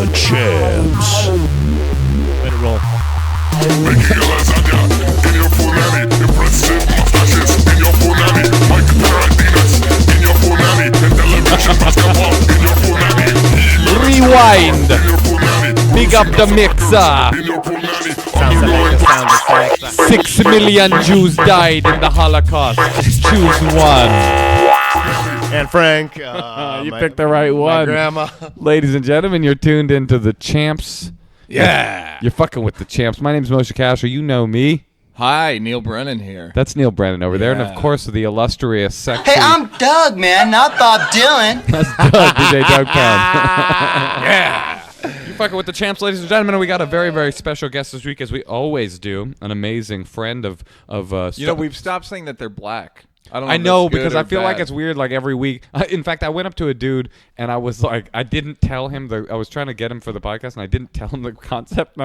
The champs. Let it roll. Rewind. Big up the mixer. Sounds like the sound effect. 6 million Jews died in the Holocaust. Choose one. And Frank. You picked the right one. My grandma. Ladies and gentlemen, you're tuned into the champs. Yeah. You're fucking with the champs. My name's Moshe Kasher. You know me. Hi, Neal Brennan here. That's Neal Brennan over there. And of course, the illustrious, sexy. Hey, I'm Doug, man, not Bob Dylan. That's Doug, DJ Douggpound. Yeah. You fucking with the champs, ladies and gentlemen. We got a very, very special guest this week, as we always do. An amazing friend of We've stopped saying that they're black. I know, because I feel like it's weird, like every week. In fact, I went up to a dude and I was like, I didn't tell him I was trying to get him for the podcast and I didn't tell him the concept. And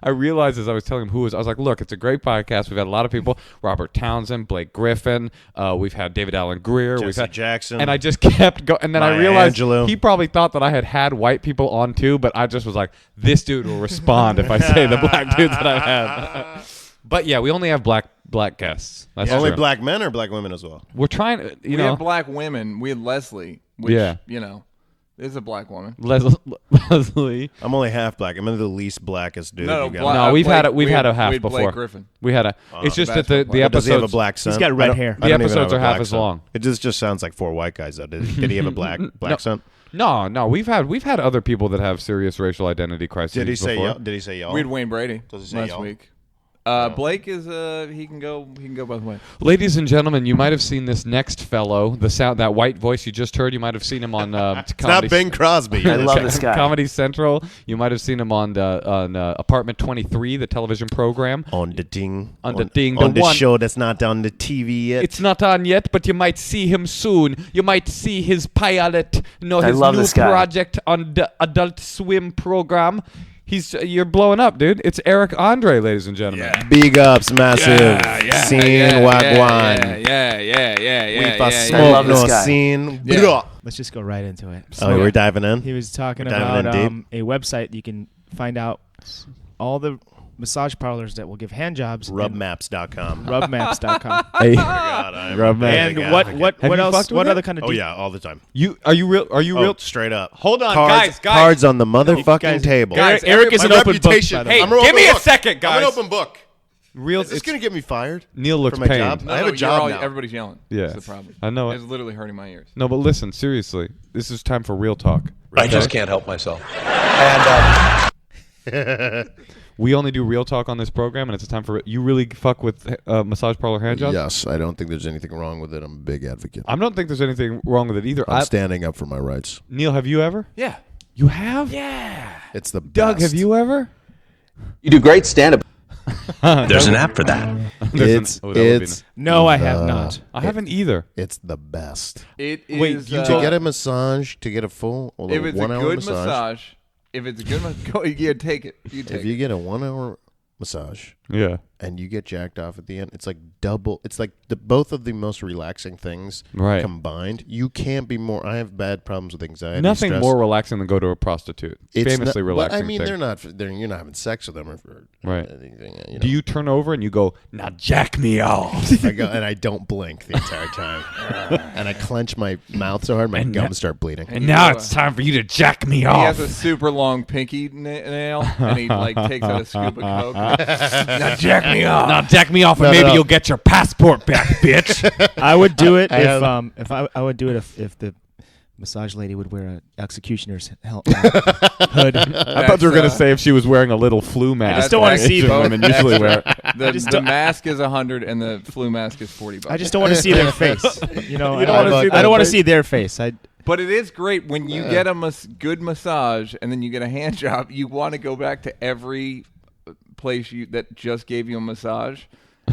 I realized as I was telling him who was, I was like, look, it's a great podcast. We've had a lot of people, Robert Townsend, Blake Griffin. We've had David Allen Greer. Jesse we've had Jackson. And I just kept going. And then I realized Angelou. he probably thought that I had white people on too, but I just was like, this dude will respond if I say the black dudes that I had. But yeah, we only have black guests. That's Only true. black men or black women as well? We're trying to, we have black women. We had Leslie, which, is a black woman. Leslie. I'm only half black. I'm the least blackest dude. No, you got. No, we've had a half we had before. Blake Griffin. We had a. It's just that the basketball Does he have a episodes. black son? He's got red hair. The episodes are half as long. It just sounds like 4 white guys though. Did he have a black son? No, we've had other people that have serious racial identity crises. Did he say before. y'all? Did he say y'all? We had Wayne Brady Does he say last y'all? week. Blake is he can go both ways. Ladies and gentlemen, you might have seen this next fellow, that white voice you just heard. You might have seen him on It's not Bing Crosby. I love this guy. Comedy Central. You might have seen him on Apartment 23, the television program. On the ding. On the one show that's not on the TV yet. It's not on yet, but you might see him soon. You might see his pilot, his love new this guy. project on the Adult Swim program. You're blowing up, dude. It's André, ladies and gentlemen. Yeah. Big ups, massive. Scene wagwan. Yeah. We I love this guy. Scene. Yeah. Let's just go right into it. Oh, we're diving in? He was talking Diving about in deep. a website you can find out all the massage parlors that will give hand jobs. Rubmaps.com. Rubmaps.com. Hey, God, I'm Rub a Maps. big And what advocate. Have you else? fucked with What it? other kind of? Oh, yeah, all the time. are you real? Are you Oh, real? straight up. Hold on, Cards, guys. Cards on the motherfucking Guys, table. guys, Eric is My an open book. reputation. By the way. Hey, I'm an give open me a book. second, I'm an guys. open book. Real. Is this going to get me fired? Neil looks for my pained. job? No, I have a job now. Everybody's yelling. Yeah. That's the problem. I know it. It's literally hurting my ears. No, but listen, seriously. This is time for real talk. I just can't help myself. We only do real talk on this program, and it's time for you really fuck with massage parlor hand jobs? Yes, I don't think there's anything wrong with it. I'm a big advocate. I don't think there's anything wrong with it either. I'm standing up for my rights. Neil, have you ever? Yeah. You have? Yeah. It's the best. Doug, have you ever? You do great stand-up. There's an app for that. No, I have not. I haven't either. It's the best. It is. Wait, you To get a massage, to get a full if it's a 1 hour good massage. if it's a good massage, yeah, take it. You take If you get a 1 hour massage Yeah. and you get jacked off at the end, it's like double. It's like both of the most relaxing things Right. combined. You can't be more. I have bad problems with anxiety. Nothing stress. more relaxing than go to a prostitute. It's Famously not, relaxing. But I mean, thing. you're not having sex with them or Right. anything. Do you turn over and you go, now jack me off? I go and I don't blink the entire time, and I clench my mouth so hard my gums start bleeding. And now it's time for you to jack me He off. has a super long pinky nail, and he takes out a scoop of coke. Now jack me off. Now jack me off, and maybe you'll get your passport back, bitch. I would do it I if I would do it if the massage lady would wear an executioner's hood. I thought you were gonna say if she was wearing a little flu mask. I just don't want to see that them. women usually wear. The mask is $100 and the flu mask is $40. I just don't want to see their face. You know, You don't wanna see I their don't want to face? see their face. But it is great when you get a good massage and then you get a hand job. You want to go back to every place that just gave you a massage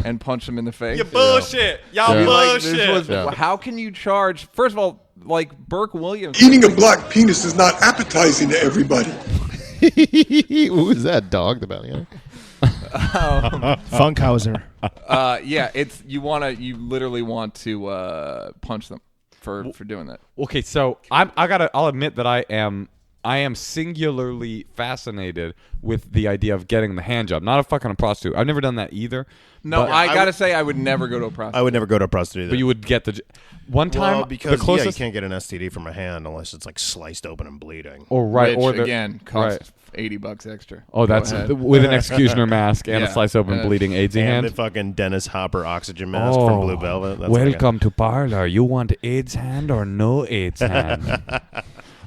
and punch them in the face. You bullshit. Y'all Be like, bullshit. this was- How can you charge? First of all, like Burke Williams. Eating a black penis is not appetizing to everybody. Who is that dog? The bounty hunter? Funkhauser. Yeah, it's you literally want to punch them for doing that. Okay, so I'll admit that I am I am singularly fascinated with the idea of getting the hand job, not a fucking prostitute. I've never done that either. No, but I gotta say, I would never go to a prostitute. I would never go to a prostitute either. But you would get the one time well, because the closest you can't get an STD from a hand unless it's like sliced open and bleeding. or right Which, or the, again, costs right. $80 extra. Oh, that's Go ahead. with an executioner mask and a Yeah. slice open bleeding AIDS And hand. the fucking Dennis Hopper oxygen mask from Blue Velvet. That's Welcome to Parlor. You want AIDS hand or no AIDS hand?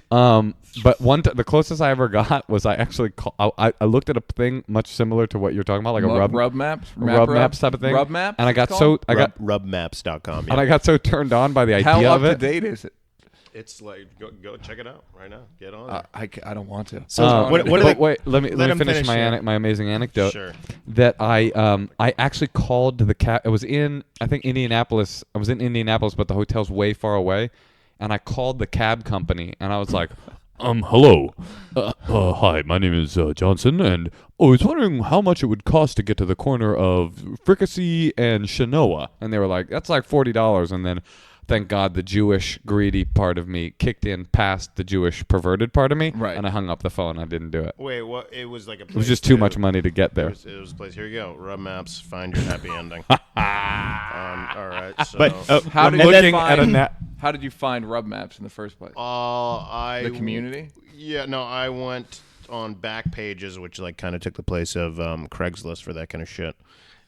But the closest I ever got was I actually I looked at a thing much similar to what you're talking about, like a rub maps, rub maps type of thing. Rub maps, and I got it's so called? I got rubmaps.com. Yeah. and I got so turned on by the idea How up of to it. date is it? It's like go check it out right now. Get on. I don't want to. So what are but the, wait, let me him finish my finish, my amazing anecdote. Sure. That I actually called the cab. It was in I think Indianapolis. I was in Indianapolis, but the hotel's way far away, and I called the cab company, and I was like, hello, hi, my name is Johnson, and I was wondering how much it would cost to get to the corner of Fricassee and Chenoa, and they were like, that's like $40, and then. Thank God the Jewish greedy part of me kicked in past the Jewish perverted part of me, Right. and I hung up the phone. I didn't do it. Wait, what? It was like a. It was just too much money to get there. It was a place. Here you go. Rub maps. Find your happy ending. All right. So. but How did and you then- find? How did you find rub maps in the first place? The community? Yeah. No, I went on back pages, which like kind of took the place of Craigslist for that kind of shit,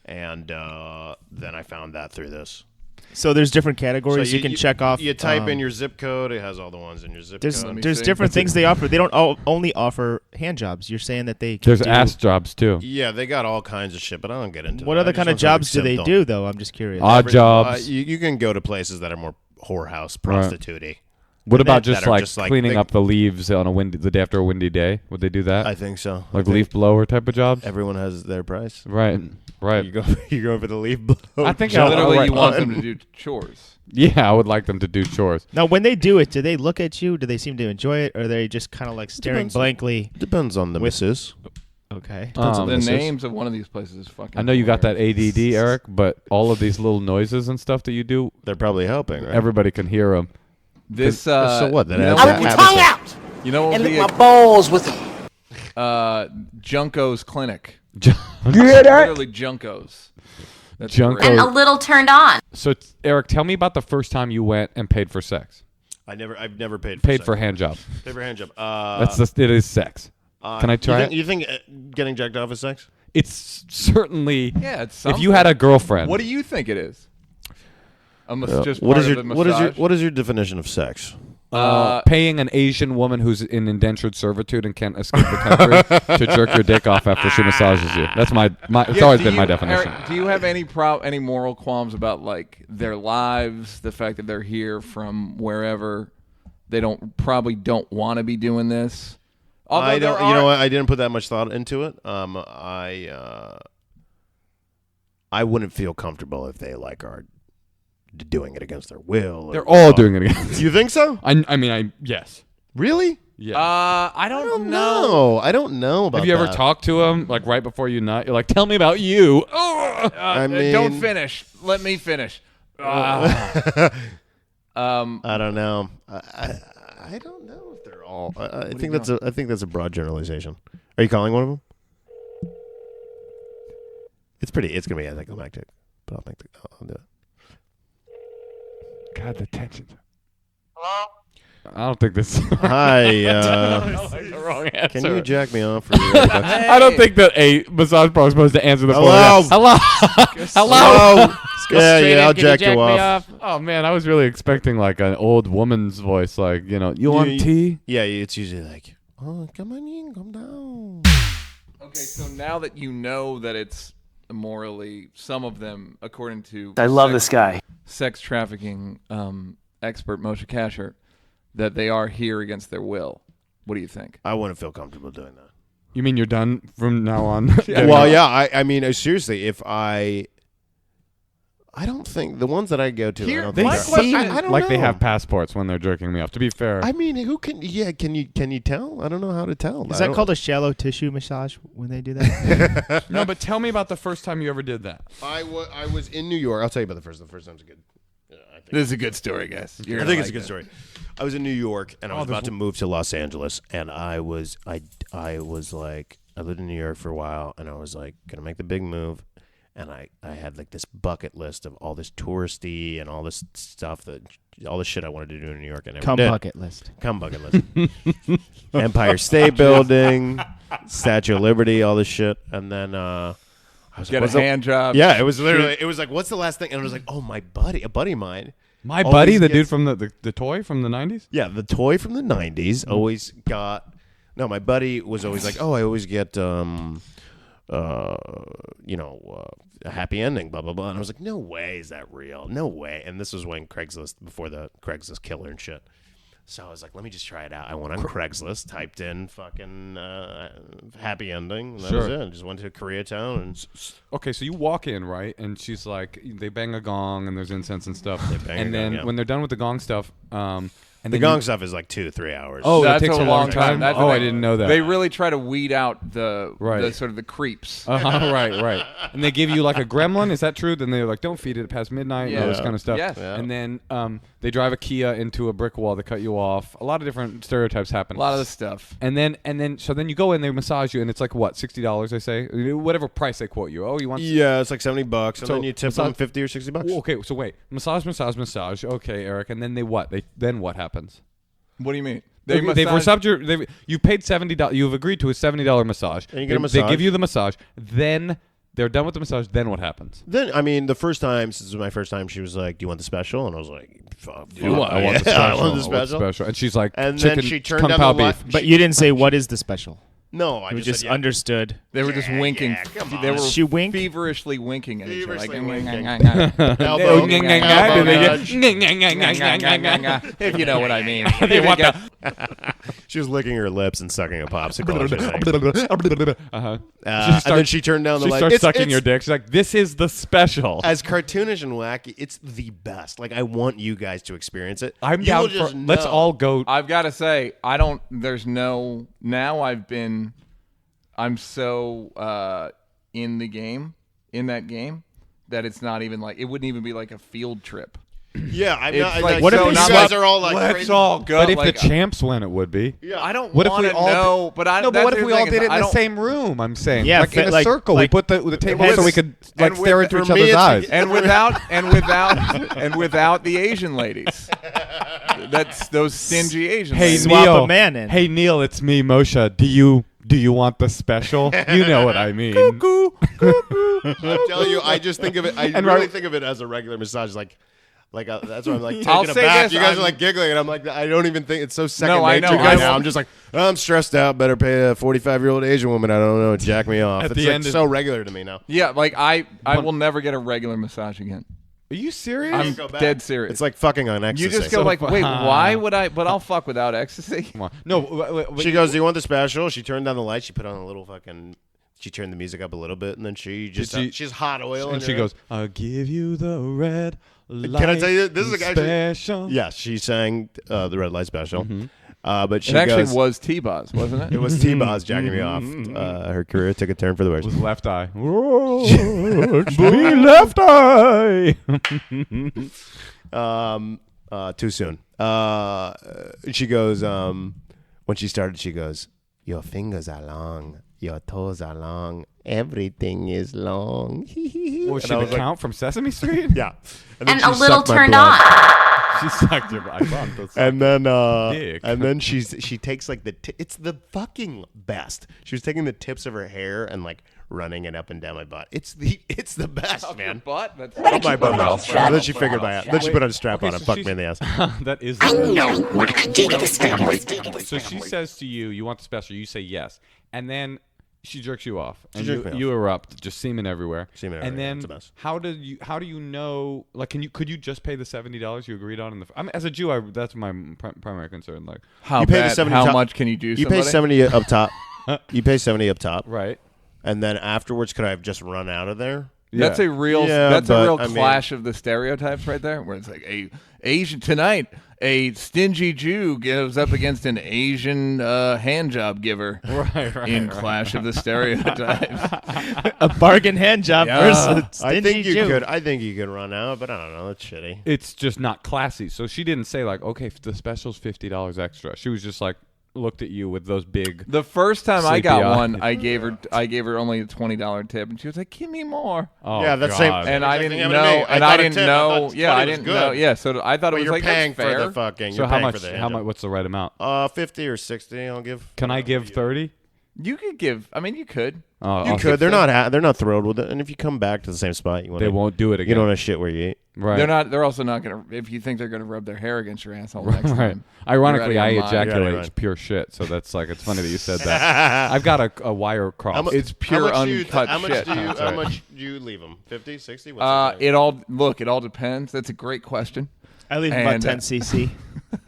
and then I found that through this. So there's different categories So you can check off. You type in your zip code. It has all the ones in your zip There's code. there's see. different things they offer. They don't only offer hand jobs. You're saying that they can There's do, ass jobs too. Yeah, they got all kinds of shit, but I don't get into What that. other I just kind of want something jobs do they simple. do though? I'm just curious. Odd jobs. You can go to places that are more whorehouse, prostitute-y. What about that just are like just like cleaning they- up the leaves on the day after a windy day? Would they do that? I think so. Like leaf blower type of jobs? Everyone has their price. Right. Right. You're going for the leaf blow. I think job. Literally, you want One. them to do chores. Yeah, I would like them to do chores. Now, when they do it, do they look at you? Do they seem to enjoy it, or are they just kind of like staring Depends. blankly? Depends on the missus. Okay. Depends on The missus. names of one of these places is fucking. I know you got that hilarious. ADD, Eric, but all of these little noises and stuff that you do, They're probably helping, right? everybody can hear them. This so what? That you know adds what- that habit. You know what And would lick be my balls with it. Junko's clinic? You hear that? Literally Junko's. That's Junko. great. And a little turned on. So, Eric, tell me about the first time you went and paid for sex. I've never paid For sex. hand job. Paid for hand job. It is sex. Can I try it? You think getting jacked off is sex? It's certainly. Yeah, it's If you had a girlfriend. What do you think it is? Just What part is of your the what is your definition of sex? Paying an Asian woman who's in indentured servitude and can't escape the country to jerk your dick off after she massages you. That's my it's always been my definition. Eric, do you have any moral qualms about like their lives, the fact that they're here from wherever, they probably don't want to be doing this? Although I there don't. are, You know what? I didn't put that much thought into it. I wouldn't feel comfortable if they like are doing it against their will. They're all doing it again. You think so? Yes. Really? Yeah. I don't know. No, I don't know about Have you ever that. talked to him like right before you nut? You're like, tell me about you. I mean, Don't finish. Let me finish. I don't know. I don't know if they're all. I think that's a broad generalization. Are you calling one of them? It's gonna be anticlimactic, but I'll do it. God, the tension. Hello? I don't think this. Hi. the wrong answer. Can you jack me off? For your I don't think that a massage pro is supposed to answer the phone. Hello? Hello. Hello. Yeah, I'll jack you off. Oh man, I was really expecting like an old woman's voice, like you want tea? Yeah, it's usually like, oh, come on in, come down. Okay, so now that you know that it's morally, some of them, according to I love this guy. sex trafficking expert Moshe Kasher, that they are here against their will. What do you think? I wouldn't feel comfortable doing that. You mean you're done from now on? Well, yeah. I mean, seriously, if I don't think the ones that I go to, Here, I don't They think my are- seem I don't like they know. have passports when they're jerking me off. To be fair, I mean, who can? Yeah, can you tell? I don't know how to tell. Is that called a shallow tissue massage when they do that? no. But tell me about the first time you ever did that. I was in New York. I'll tell you about the first time's good. This is a good story, guys. I think it's a good story. I was in New York and I was about to move to Los Angeles, and I was like, I lived in New York for a while, and I was like, gonna make the big move, and I had like this bucket list of all this touristy and all this stuff all the shit I wanted to do in New York, and I never did. Bucket list. Bucket list. Empire State Building, Statue of Liberty, all this shit, and then I was Get like, a hand job. Yeah, it was literally. It was like, what's the last thing? And I was like, oh, a buddy of mine. My buddy, the dude from the toy from the 90s? Yeah, the toy from the 90s always got. No, my buddy was always like, oh, I always get, a happy ending, blah, blah, blah. And I was like, no way is that real. No way. And this was when before the Craigslist killer and shit. So I was like, let me just try it out. I went on Craigslist, typed in fucking happy ending. And that was it. I just went to Koreatown. And okay, so you walk in, right? And she's like, they bang a gong and there's incense and stuff. bang a then gong, yeah. when they're done with the gong stuff, and the gong stuff is like 2-3 hours. Oh, That's that takes a a long time. That's I didn't know that. They really try to weed out the Right. sort of the creeps. Right. And they give you like a gremlin. Is that true? Then they're like, don't feed it past midnight and all this kind of stuff. Yes. Yeah. And then they drive a Kia into a brick wall. They cut you off. A lot of different stereotypes happen. A lot of the stuff. And then so then you go in, they massage you, and it's like what, $60? They say whatever price they quote you. Oh, you want? Yeah, it's like $70, and So then you tip them $50 or $60. Okay, so wait, massage. Okay, Eric, and then then what happens? What do you mean? They've massaged you paid $70. You've agreed to a $70 massage. And you get a massage. They give you the massage. Then they're done with the massage. Then what happens? Then, I mean, the first time, since it was my first time, she was like, do you want the special? And I was like, fuck. I want the special. I want the special. And she's like, And chicken, then she turned kung down pao the light. beef. But you didn't say what is the special. No, I You just just said, yeah. understood. They were just winking. Yeah, come on. They were She winked? feverishly winking at each other. Feverishly Like, winking. elbow, Elbow nudge. if you know what I mean. She was licking her lips and sucking a popsicle. Uh-huh. And then she turned down the She light. starts It's- sucking your dick. She's like, this is the special. As cartoonish and wacky, it's the best. Like, I want you guys to experience it. I'm You down will for. just Let's know. all go. I've got to say, I'm so in the game, in that game, that it's not even like, it wouldn't even be like a field trip. Yeah, I'm It's not. like, What if so you not guys like, are all like, let's crazy? all go. But if like, the champs win, it would be. Yeah. I don't What if want we to all know, but I No, but that's what if the we all thing did is it I in the don't- same room? I'm saying, Yeah, like in a like- circle. like- We put the table And so we with- could and like stare with- into for each me, other's it's eyes. and without the Asian ladies. That's those stingy Asian Hey, ladies. Swap Neal. a man in. Hey, Neal, it's me, Moshe. Do you want the special? You know what I mean. I'm telling you, I just think of it. I And really right- think of it as a regular massage, that's why I'm like I'll taken say aback. this, You guys I'm- are like giggling, and I'm like, I don't even think it's so second No, I nature know, right I now. will- I'm just like, I'm stressed out. Better pay a 45-year-old Asian woman. I don't know, jack me off. At It's the like end of- so regular to me now. Yeah, like I will never get a regular massage again. Are you serious? I'm Go back. dead serious. It's like fucking on ecstasy. you just go like, wait, why would I? But I'll fuck without ecstasy. Come on. No. She goes, do you want the special? She turned down the light. She put on a little fucking. She turned the music up a little bit, and then she just she's hot oil. And she goes, I'll give you the red light. Can I tell you this is a guy? special? Yeah, she sang the red light special. But she It actually goes, was T-Boz, wasn't it? It was T-Boz jacking me off. Her career took a turn for the worse. It was left eye. Whoa, it's me left eye. Too soon. She goes, when she started, she goes, your fingers are long, your toes are long, everything is long. Was she And I the was like, Count from Sesame Street? yeah. then And she a little sucked my turned blood. on. She sucked your I thought that's And then, dick. she takes like it's the fucking best. She was taking the tips of her hair and like running it up and down my butt. It's the best, man. Butt? That's Up my butt. And then she figured my ass. Then she put on a strap on and fucked me in the ass. That is. I know what I did to this family. So she says to you, "You want the special?" You say yes, and then she jerks you off, and jerks me off. you erupt, just semen everywhere. Semen And everywhere, then it's the best. how do you know? Like, could you just pay the $70 you agreed on? I mean, as a Jew, that's my primary concern. Like, how You pay the bad? 70 How top- much can you do? You pay somebody? 70 up top. You pay 70 up top. right? And then afterwards, could I have just run out of there? That's a real. Yeah, that's a but, real I mean- clash of the stereotypes right there, where it's like a Asian tonight. A stingy Jew goes up against an Asian hand job giver in Clash of the Stereotypes. A bargain hand job Yeah. versus I stingy think you Jew. could. I think you could run out, but I don't know. That's shitty. It's just not classy. So she didn't say like, okay, the special's $50 extra. She was just like, looked at you with those big. The first time I got Sleepy eye. one, I gave her only a $20 tip, and she was like, "Give me more." Oh, Yeah, that's God. same- And I Exactly didn't happened to me. know. I And thought I a didn't tip, I know. thought Yeah, 20 I was didn't good. know. Yeah, so I thought it But was you're like paying that's fair. for the fucking. So you're how paying much? For the How hand much? job. What's the right amount? 50 or 60. I'll give. Can I give 30? You could give. I mean, you could. Oh, You I'll- could. They're not. They're not thrilled with it. And if you come back to the same spot, you want. They won't do it again. You don't want to shit where you eat. Right. They're not. They're also not gonna. If you think they're gonna rub their hair against your asshole next Right. time. Ironically, you're out I of your mind. ejaculate Right. pure shit. So that's like, it's funny that you said that. I've got a wire cross. It's pure uncut How much shit. do you? That's How right. much do you leave them? 50, 60? What's It all depends. That's a great question. I leave about And, 10 cc.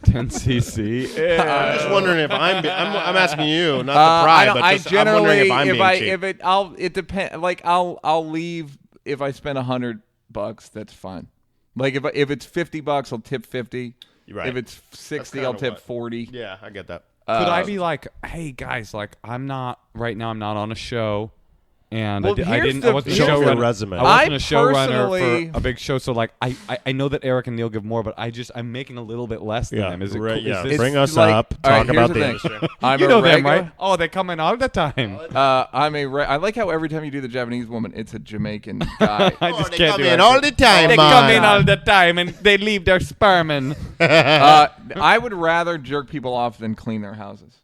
10 cc. I'm just wondering if I'm asking you, not I the pride, don't- but I just, I'm wondering generally, if I'm being cheap. it depends. Like I'll leave if I spend $100. That's fine. Like if it's $50, I'll tip 50. Right. If it's 60, kinda I'll tip what- 40. Yeah, I get that. Could I be like, hey guys, like I'm not on a show, and Well, I here's didn't. the- I wasn't a here's your showrunner. resume. I wasn't I a showrunner personally- for a big show, so like I know that Eric and Neal give more, but I'm making a little bit less than Yeah, them. Is it? right, Cool? yeah. Is this, Bring us like- up. all right, Talk here's about the the thing. industry. I'm you a know them, regular- right? Oh, they come in all the time. I like how every time you do the Japanese woman, it's a Jamaican guy. I just they can't come do in it. all the time, They man. come in all the time and they leave their sperm in. I would rather jerk people off than clean their houses.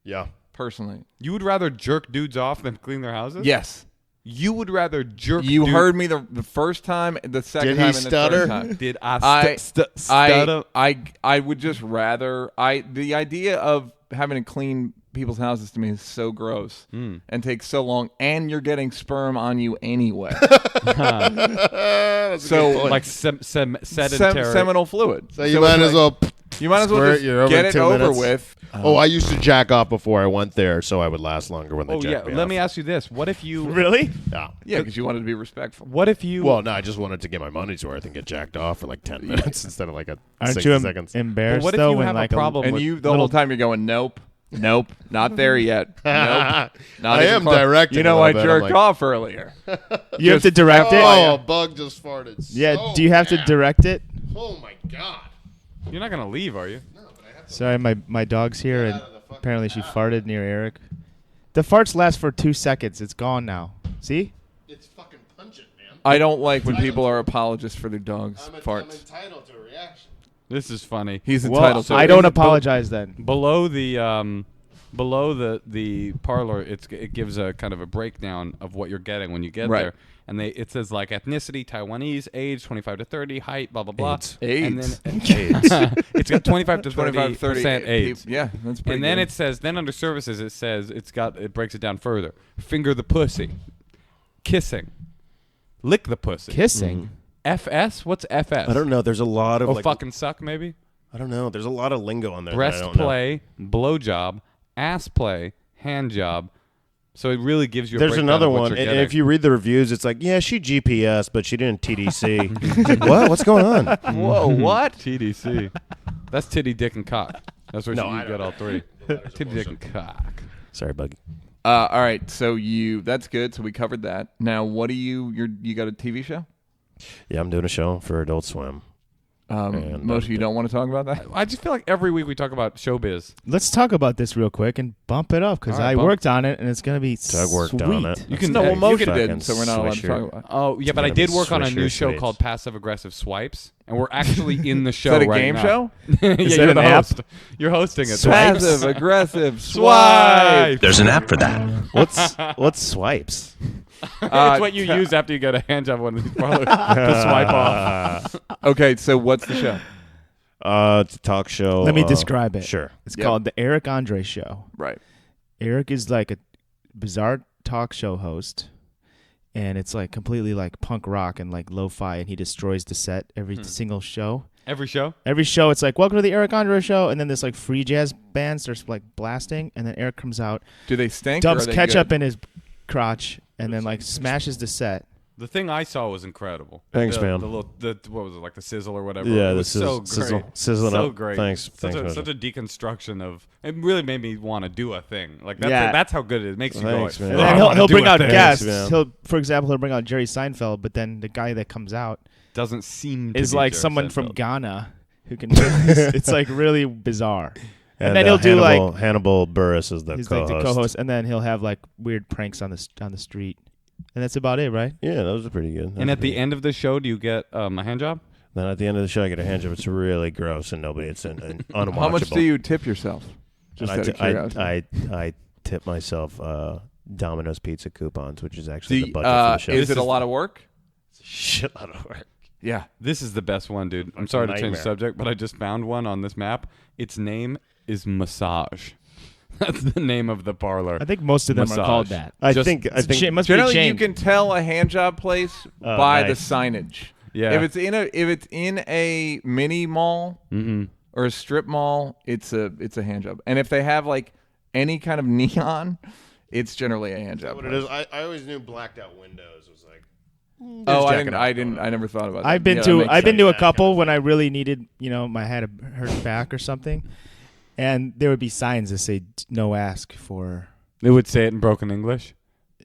Yeah. Personally, You would rather jerk dudes off than clean their houses? yes. You would rather jerk. You dude- heard me the first time, the second Did he time, and the stutter? third time. Did I stutter? I would just rather the idea of having to clean people's houses to me is so gross and takes so long, and you're getting sperm on you anyway. So like sedentary. seminal fluid. So you might as well. You might as well squirt, just you're over get it 2 over minutes. with. Oh, I used to jack off before I went there, so I would last longer when they Oh yeah. jacked me Let off. me ask you this: what if you? Really? Yeah. Yeah, because you wanted to be respectful. What if you? Well, no, I just wanted to get my money's worth and get jacked off for like 10 minutes instead of like a Aren't 60 you seconds. embarrassed But what if though you when have a like problem And with you the whole time you're going, nope, not there yet. Nope. Not I even am close. directing You know, a I little bit. I'm jerked like- off earlier. you have to direct it? Oh, a bug just farted. Yeah, so do you have to bad. direct it? Oh my god. You're not gonna leave, are you? Sorry, my dog's here and apparently she farted near Eric. The farts last for 2 seconds. It's gone now. See? It's fucking pungent, man. I don't like when people are apologists for their dogs' I'm farts. entitled to a reaction. This is funny. He's Well, entitled to I it. don't apologize then. Below the parlor, it gives a kind of a breakdown of what you're getting when you get Right. there, and it says like ethnicity, Taiwanese, age 25 to 30, height, blah blah blah. AIDS. And then it's got 25 to 25, 30 30% AIDS. Yeah, that's pretty And then good. it says, then under services, it says it breaks it down further. Finger the pussy, kissing, lick the pussy. Kissing? FS? What's FS? I don't know. There's a lot of Oh, like. fucking suck maybe. I don't know. There's a lot of lingo on there. that I Breast don't know. play, blowjob, ass play, hand job. So it really gives you. There's a breakdown another of what one, you're and getting. if you read the reviews, it's like, yeah, she GPS, but she didn't TDC. What? What's going on? Whoa, what? TDC, that's titty, dick, and cock. That's where No, you I get don't all three. Titty, dick, and cock. Sorry, Buggy. All right, so that's good. So we covered that. Now, what do you got a TV show? Yeah, I'm doing a show for Adult Swim. And, Moshe, you don't want to talk about that? I just feel like every week we talk about showbiz. Let's talk about this real quick and bump it up because All right, I bump. worked on it and it's going to be Doug worked sweet. on it. You can No, well, you Moshe can- did, so we're not allowed to talk about it. Oh yeah, but I gonna did be work on a Swisher new show Sweets. called Passive Aggressive Swipes, and we're actually in the show Is that a right game now. show? Yeah, that you're an the app? host. You're hosting it. Passive, aggressive, swipe. There's an app for that. What's swipes? It's what you use after you get a hand job on one of these parlors to swipe off. Okay, so what's the show? It's a talk show. Let me describe it. Sure. It's Yep. called The Eric André Show. Right. Eric is like a bizarre talk show host, and it's like completely like punk rock and like lo-fi, and he destroys the set every single show. Every show. Every show, it's like, welcome to the Eric André Show, and then this like free jazz band starts like blasting, and then Eric comes out, Do they stink? dumps or are they ketchup good? in his crotch, and then like smashes the set. The thing I saw was incredible. Thanks, the, man. The little, what was it, like the sizzle or whatever? Yeah, it the was so great. sizzling so up. great. Thanks. Such Thanks, a deconstruction of. It really made me want to do a thing. Like that's Yeah. that's how good it is. It makes you Thanks, go. man. And "Oh, then I he'll wanna do bring a out thing." guests. man. For example, he'll bring out Jerry Seinfeld, but then the guy that comes out Doesn't seem to is be like Jerry someone from Seinfeld. Ghana who can. it's like really bizarre. And then he'll do Hannibal Buress is the he's co-host. like the co-host, and then he'll have like weird pranks on the street, and that's about it, right? Yeah, those are pretty good. And at the end of the show, do you get a hand job? Then at the end of the show, I get a hand job. It's really gross and it's unwatchable. How much do you tip yourself? Just And out of curiosity. I tip myself Domino's pizza coupons, which is actually the budget for the show. Is it a lot of work? Shitload of work. Yeah. This is the best one, dude. I'm sorry to change the nightmare. subject, but I just found one on this map. Its name is Massage. That's the name of the parlor. I think most of them Massage. are called that. I Just- think It must be Generally, chain. you can tell a hand job place by nice. the signage. Yeah. If it's in a mini mall or a strip mall, it's a hand job. And if they have like any kind of neon, it's generally a hand job. what it is. I always knew blacked out windows was like. Oh, jack I it up. never thought about that. I've been Yeah, to that makes I've been sense. to a couple when I really needed, I had a hurt back or something, and there would be signs that say "No ask for." It would say it in broken English.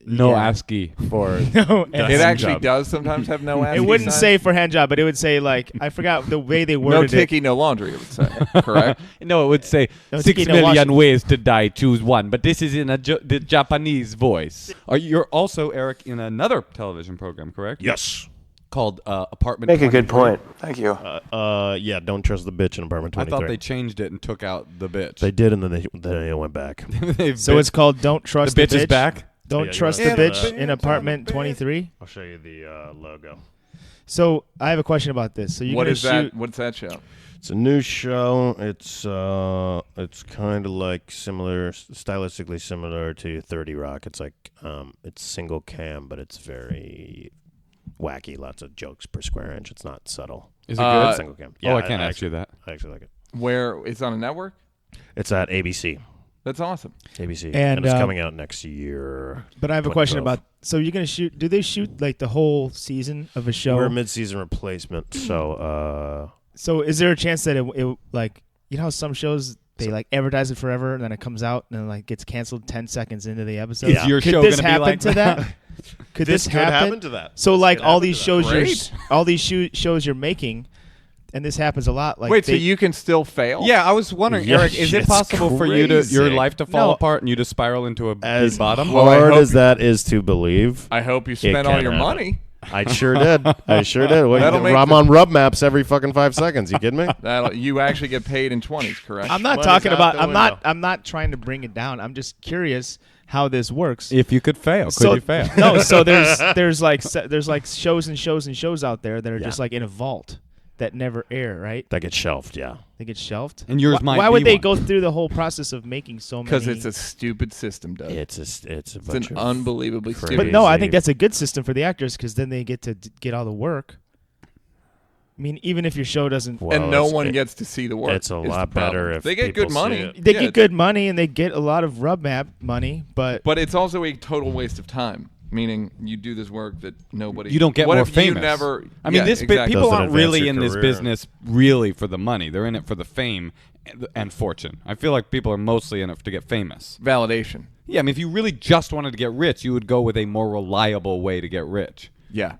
No Yeah. ASCII for. No, It ask. actually job. does sometimes have no It ASCII wouldn't sign. say for hand job, but it would say like I forgot the way they no worded it. ticky, no laundry. It would say correct. No, it would say No, 6 no million washing. ways to die, choose one. But this is in the Japanese voice. You're also, Eric, in another television program, correct? Yes. Called Apartment Make a good 23. point. Thank you. Yeah. Don't trust the bitch in apartment I 23. thought they changed it and took out the bitch. They did, and then they went back. So it's called "Don't Trust the bitch is back. Don't Yeah, you trust the wanna bitch see that? in apartment 23. I'll show you the logo. So I have a question about this. So you're What gonna is that? shoot. What's that show? It's a new show. It's kind of like stylistically similar to 30 Rock. It's like it's single cam, but it's very wacky. Lots of jokes per square inch. It's not subtle. Is it good? Single cam. Oh, I can't ask you that. I actually like it. Where it's on a network? It's at ABC. That's awesome. ABC, And, it's coming out next year. But I have a question 2012. about. So you're gonna shoot? Do they shoot like the whole season of a show? We're a mid-season replacement, so So is there a chance that it like how some shows they like advertise it forever and then it comes out and then like gets canceled 10 seconds into the episode? Is your Could show this gonna be happen like to that? Could this could happen? happen to that. So This like could all happen these to shows that. you're Great. all these shows you're making, and this happens a lot. Like Wait, so they- you can still fail? Yeah, I was wondering, Yeah, Eric, is it it's possible for you to your crazy. life to fall No. apart and you to spiral into a As deep bottom? Well, I hard hope- as that is to believe, I hope you spent all can your happen. money. I sure did. I sure did. Well, That'll make I'm the- on rub maps every fucking 5 seconds. You kidding me? You actually get paid in 20s, correct? I'm not Money's talking out about. the I'm not. window. I'm not trying to bring it down. I'm just curious how this works. If you could fail, could So- you fail? No, so there's like shows and shows and shows out there that are just Yeah. like in a vault that never air, right? That gets shelved. Yeah. They get shelved. And yours Why, might why would be they one. go through the whole process of making so many? Because it's a stupid system, Doug. It's a It's bunch an of unbelievably crazy- stupid. But no, I crazy- think that's a good system for the actors because then they get to get all the work. I mean, even if your show doesn't, Well, and no it's- one gets to see the work. it's a is the lot problem. better if they get people good see money. it. they Yeah, get good money and they get a lot of rub map money, but but it's also a total waste of time. Meaning, you do this work that nobody. You don't get what more if famous. You never. I mean, yeah, this exactly. people Doesn't aren't advance really your in this career. business really for the money. They're in it for the fame and fortune. I feel like people are mostly in it to get famous. validation. Yeah, I mean, if you really just wanted to get rich, you would go with a more reliable way to get rich. Yeah.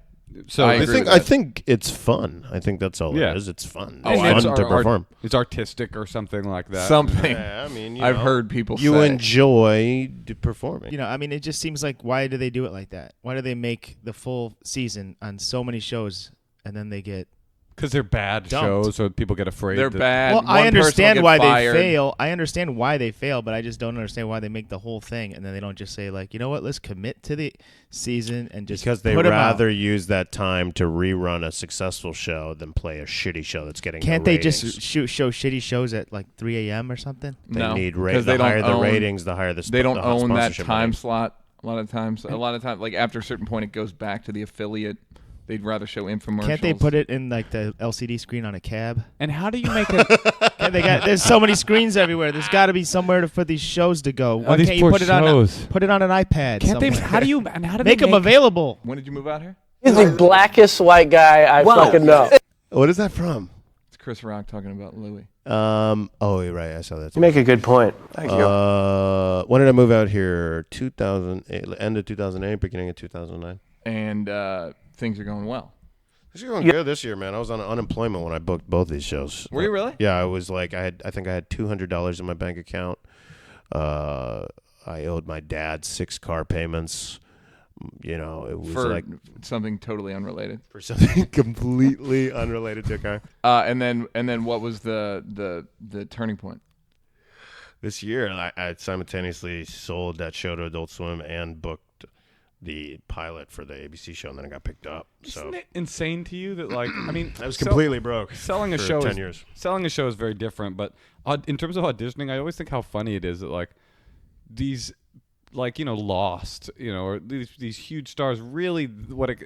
So I I agree think with that. I think it's fun. I think that's all Yeah. it is. It's fun. And It's it's fun to perform. It's artistic or something like that. Something. Yeah, I mean, I've heard people you say. enjoy performing. I mean, it just seems like why do they do it like that? Why do they make the full season on so many shows and then they get? Because they're bad Dumped. shows, so people get afraid. They're that- bad. Well, One I person will understand get why fired. they fail. I understand why they fail, but I just don't understand why they make the whole thing and then they don't just say like, you know what, let's commit to the season and just Because they put 'em out. rather use that time to rerun a successful show than play a shitty show that's getting. Can't no they ratings. just show shitty shows at like 3 a.m. or something? They No, need 'cause the they don't higher the own- ratings, the higher the. They don't the own that sponsorship time money. slot. A lot of times, like after a certain point, it goes back to the affiliate. They'd rather show infomercials. Can't they put it in like the LCD screen on a cab? And how do you make it? There's so many screens everywhere. There's got to be somewhere for these shows to go. Why these can't you poor put it shows. on? Put it on an iPad. Can't they? somewhere. How do you? And how do make they them available? When did you move out here? He's the blackest white guy I fucking know. What is that from? It's Chris Rock talking about Louis. Oh, you're right. I saw that. You make a good point. Thank you. When did I move out here? 2008, end of 2008, beginning of 2009. And things are going well. Things are going good this year, man. I was on unemployment when I booked both these shows. Were you really? Yeah, I was like, I think I had $200 in my bank account. I owed my dad 6 car payments. You know, it was for like something totally unrelated. For something completely unrelated to a car. And then what was the turning point? This year, I simultaneously sold that show to Adult Swim and booked the pilot for the ABC show, and then I got picked up. Isn't it insane to you that, like, I mean, I was completely broke. Selling a for show 10 is, years. Selling a show is very different, but in terms of auditioning, I always think how funny it is that, like, these, like, you know, Lost, you know, or these huge stars, really,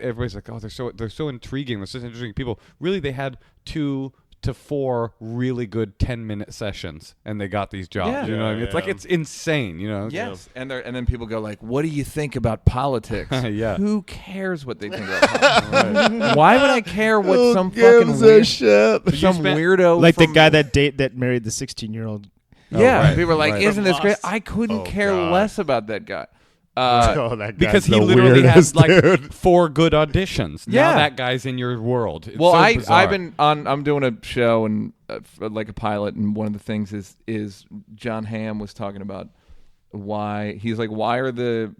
everybody's like, oh, they're so intriguing, they're such interesting people. Really, they had 2 to 4 really good 10-minute sessions, and they got these jobs. Yeah. You know what I mean? It's like, it's insane, you know? Yes. And then people go like, what do you think about politics? Yeah. Who cares what they think about politics? Right. Why would I care what Who some gives fucking a shit? some weirdo Like the from- guy that married the 16-year-old. Yeah. right, People are like, right. isn't this great? Lost. I couldn't care God. less about that guy. Oh, that Because guy's he the literally weirdest has like dude. 4 good auditions. Yeah. Now that guy's in your world. It's Well, so I've bizarre. been on. I'm doing a show and like a pilot, and one of the things is Jon Hamm was talking about why he's like, why are the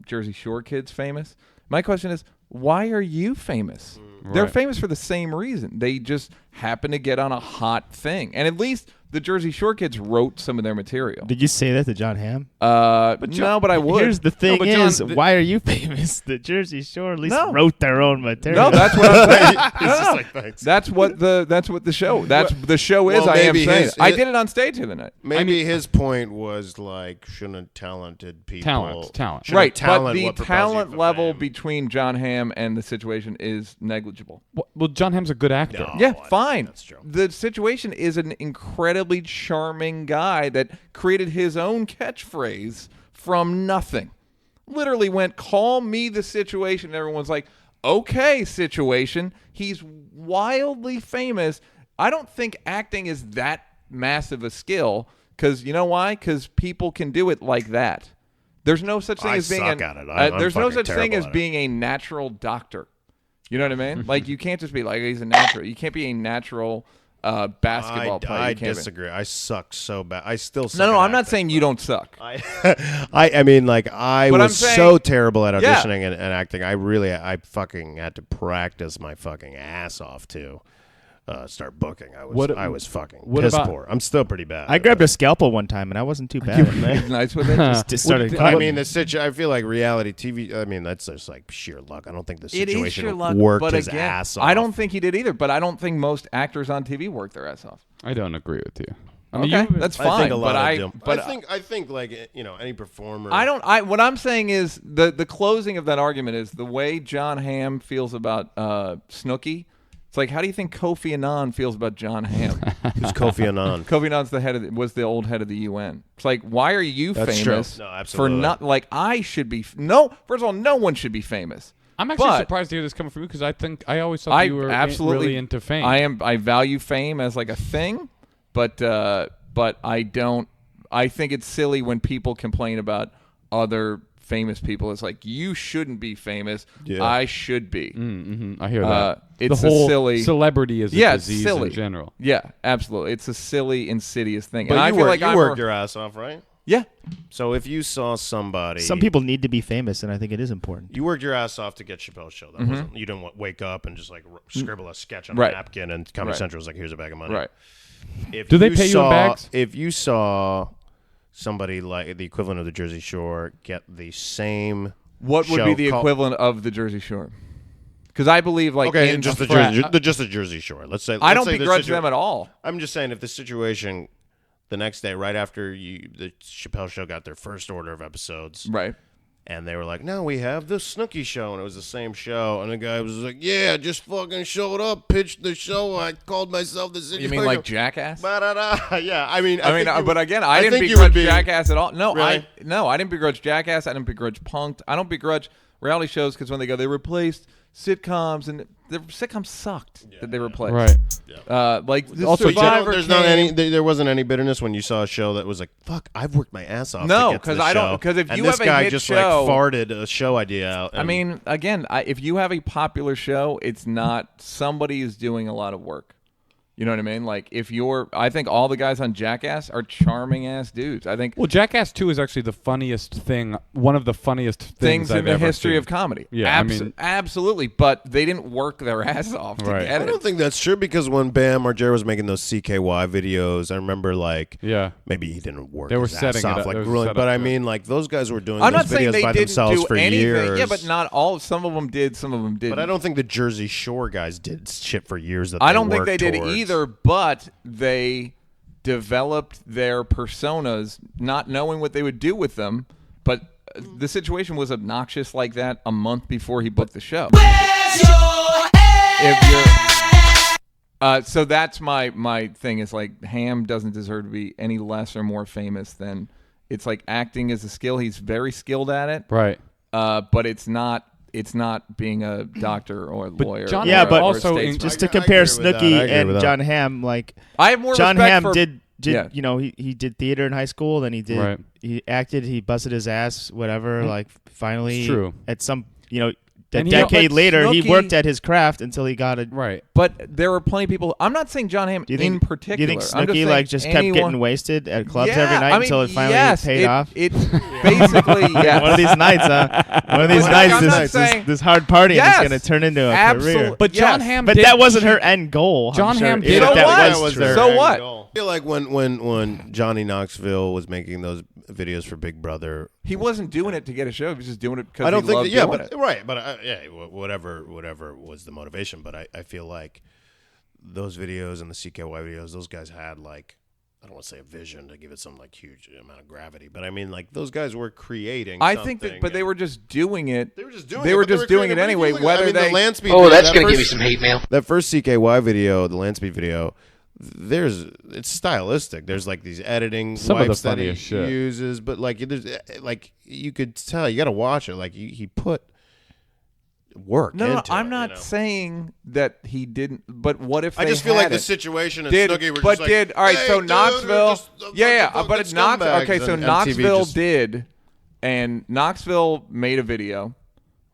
Jersey Shore kids famous? My question is, why are you famous? They're Right. famous for the same reason. They just happen to get on a hot thing, and at least the Jersey Shore kids wrote some of their material. Did you say that to John Hamm? No, but I would. Here's the thing but John, is, why are you famous? The Jersey Shore at least No. wrote their own material. No, that's what I'm saying. It's just like, thanks. That's what the show. That's the show is. Well, I am maybe saying. his- I did it on stage the other night. Maybe his point was like, shouldn't talented people Talent. shouldn't Right, talent but the what propels you talent for level fame? between Jon Hamm and the situation is negligible. Well, Jon Hamm's a good actor. No. Yeah, Oh, I fine. think that's true. The situation is an incredibly charming guy that created his own catchphrase from nothing. Literally went, call me the situation. And everyone's like, okay, situation. He's wildly famous. I don't think acting is that massive a skill because you know why? Because people can do it like that. There's no such thing I as being suck at it. I'm there's no fucking such thing terrible as at it. being a natural doctor. You know what I mean? Like you can't just be like he's a natural. You can't be a natural basketball player. I You can't be. disagree. I suck so bad. I still suck. No, at I'm not acting. saying you don't suck. I mean, like I But I'm was saying- so terrible at Yeah. auditioning and acting. I fucking had to practice my fucking ass off to start booking. I was fucking piss about- poor. I'm still pretty bad. I grabbed a scalpel one time and I wasn't too bad. He's nice with it. Just started. I mean, I feel like reality TV. I mean, that's just like sheer luck. I don't think the It is situation your luck, worked but his again, ass off. I don't think he did either. But I don't think most actors on TV work their ass off. I don't agree with you. I mean, Okay, you- that's I fine. think a lot but of I, them. but I think like any performer. what I'm saying is the closing of that argument is the way Jon Hamm feels about Snookie. It's like, how do you think Kofi Annan feels about Jon Hamm? Who's Kofi Annan? Kofi Annan's was the old head of the UN. It's like, why are you That's famous? true. No, for absolutely. not like I should be. No, first of all, no one should be famous. I'm actually But surprised to hear this coming from you because I always thought you were absolutely really into fame. I value fame as like a thing, but I don't. I think it's silly when people complain about other famous people. It's like you shouldn't be famous. Yeah. I should be. I hear that. It's the a whole silly celebrity is a it's disease silly in general. Yeah, absolutely. It's a silly, insidious thing. But and I you feel work, like you worked your ass off, right? Yeah. So if you saw somebody, Some people need to be famous, and I think it is important. you worked your ass off to get Chappelle's show. That wasn't, you didn't wake up and just like scribble a sketch on Right. a napkin and Comedy Right. Central was like, here's a bag of money. Right. If Do they you pay you in saw- bags? If you saw somebody like the equivalent of the Jersey Shore get the same, What would show be the called- equivalent of the Jersey Shore? Because I believe like Okay, in just the fra- Jersey Shore. Let's say I don't let's say the begrudge situa- them at all. I'm just saying if the situation the next day, right after the Chappelle Show got their first order of episodes, Right. and they were like, "No, we have the Snookie Show," and it was the same show, and the guy was like, "Yeah, just fucking showed up, pitched the show. I called myself the city." You mean like Jackass? Ba-da-da. Yeah, I mean, but again, I didn't think you would begrudge be- Jackass at all. No, Really? I didn't begrudge Jackass. I didn't begrudge Punk'd. I don't begrudge reality shows because when they go, they replaced sitcoms, and the sitcoms sucked that they replaced. Right. Like the Also, Survivor there's came- not any. There wasn't any bitterness when you saw a show that was like, "Fuck, I've worked my ass off." No, to get to because this I don't. show." Because if and you this have a guy hit just show, like farted a show idea out. I mean, again, if you have a popular show, it's not somebody is doing a lot of work. You know what I mean? Like I think all the guys on Jackass are charming ass dudes. I think Well, Jackass 2 is actually the funniest thing, one of the funniest things in I've the ever history seen. of comedy. Yeah, I mean, absolutely. But they didn't work their ass off to Right. get I it. don't think that's true because when Bam Margera was making those CKY videos, I remember like, Yeah. maybe he didn't work. They were his ass setting it off, up. like There was a really, setup but I to it. mean, like those guys were doing I'm those not saying videos they by didn't themselves do for anything. years. Yeah, but not all. Some of them did. Some of them didn't. But I don't think the Jersey Shore guys did shit for years. That I they don't think worked they did towards. either, but they developed their personas not knowing what they would do with them. But the situation was obnoxious like that a month before he booked the show. So that's my thing is like Hamm doesn't deserve to be any less or more famous than it's like acting is a skill. He's very skilled at it. Right. But it's not being a doctor or a lawyer. John or Yeah, Hamm but or a also statesman. just to I compare agree with that. I Snooki agree and with that. Jon Hamm, like I have more Jon respect Hamm for did yeah. you know he did theater in high school, then he did Right. he acted, he busted his ass, whatever. Like finally, It's true. at some a And he- decade but later, he Snooki- worked at his craft until he got it. Right. But there were plenty of people. I'm not saying Jon Hamm Do you think, in particular. Do you think I'm Snooki saying just kept anyone- getting wasted at clubs Yeah, every night I mean, until it finally yes, paid off? It's basically yes. One of these nights, One of these Look, nights, I'm not this saying- hard partying Yes, is going to turn into a absolute- career. But Yes. Jon Hamm But did that wasn't her end goal. I'm Jon sure, Hamm if did- So that what? was true. So what? I feel like when Johnny Knoxville was making those videos for Big Brother, He wasn't doing it to get a show. He was just doing it because I don't he think loved that, yeah, doing but it. right, but whatever was the motivation. But I feel like those videos and the CKY videos, those guys had like, I don't want to say a vision to give it some like huge amount of gravity, but I mean like those guys were creating. I think that, but they were just doing it. They were just doing They it. were but just doing it creating- anyway. but if you look at- Whether I mean, they the Landspeed Oh, video, that's that going to give first- you some hate mail. That first CKY video, the Landspeed video, it's stylistic. There's like these editing Some of the wipes that he funniest shit. uses, but like there's like you could tell, you got to watch it. Like he put work No, into I'm it, not you know? saying that he didn't. But what if I they just feel like had the it? situation and Did Snooki were but just did like, all right? hey, So dude, Knoxville, just a bunch yeah, of fucking but Knoxville. scumbags, Okay, so and MTV Knoxville just- did, and Knoxville made a video.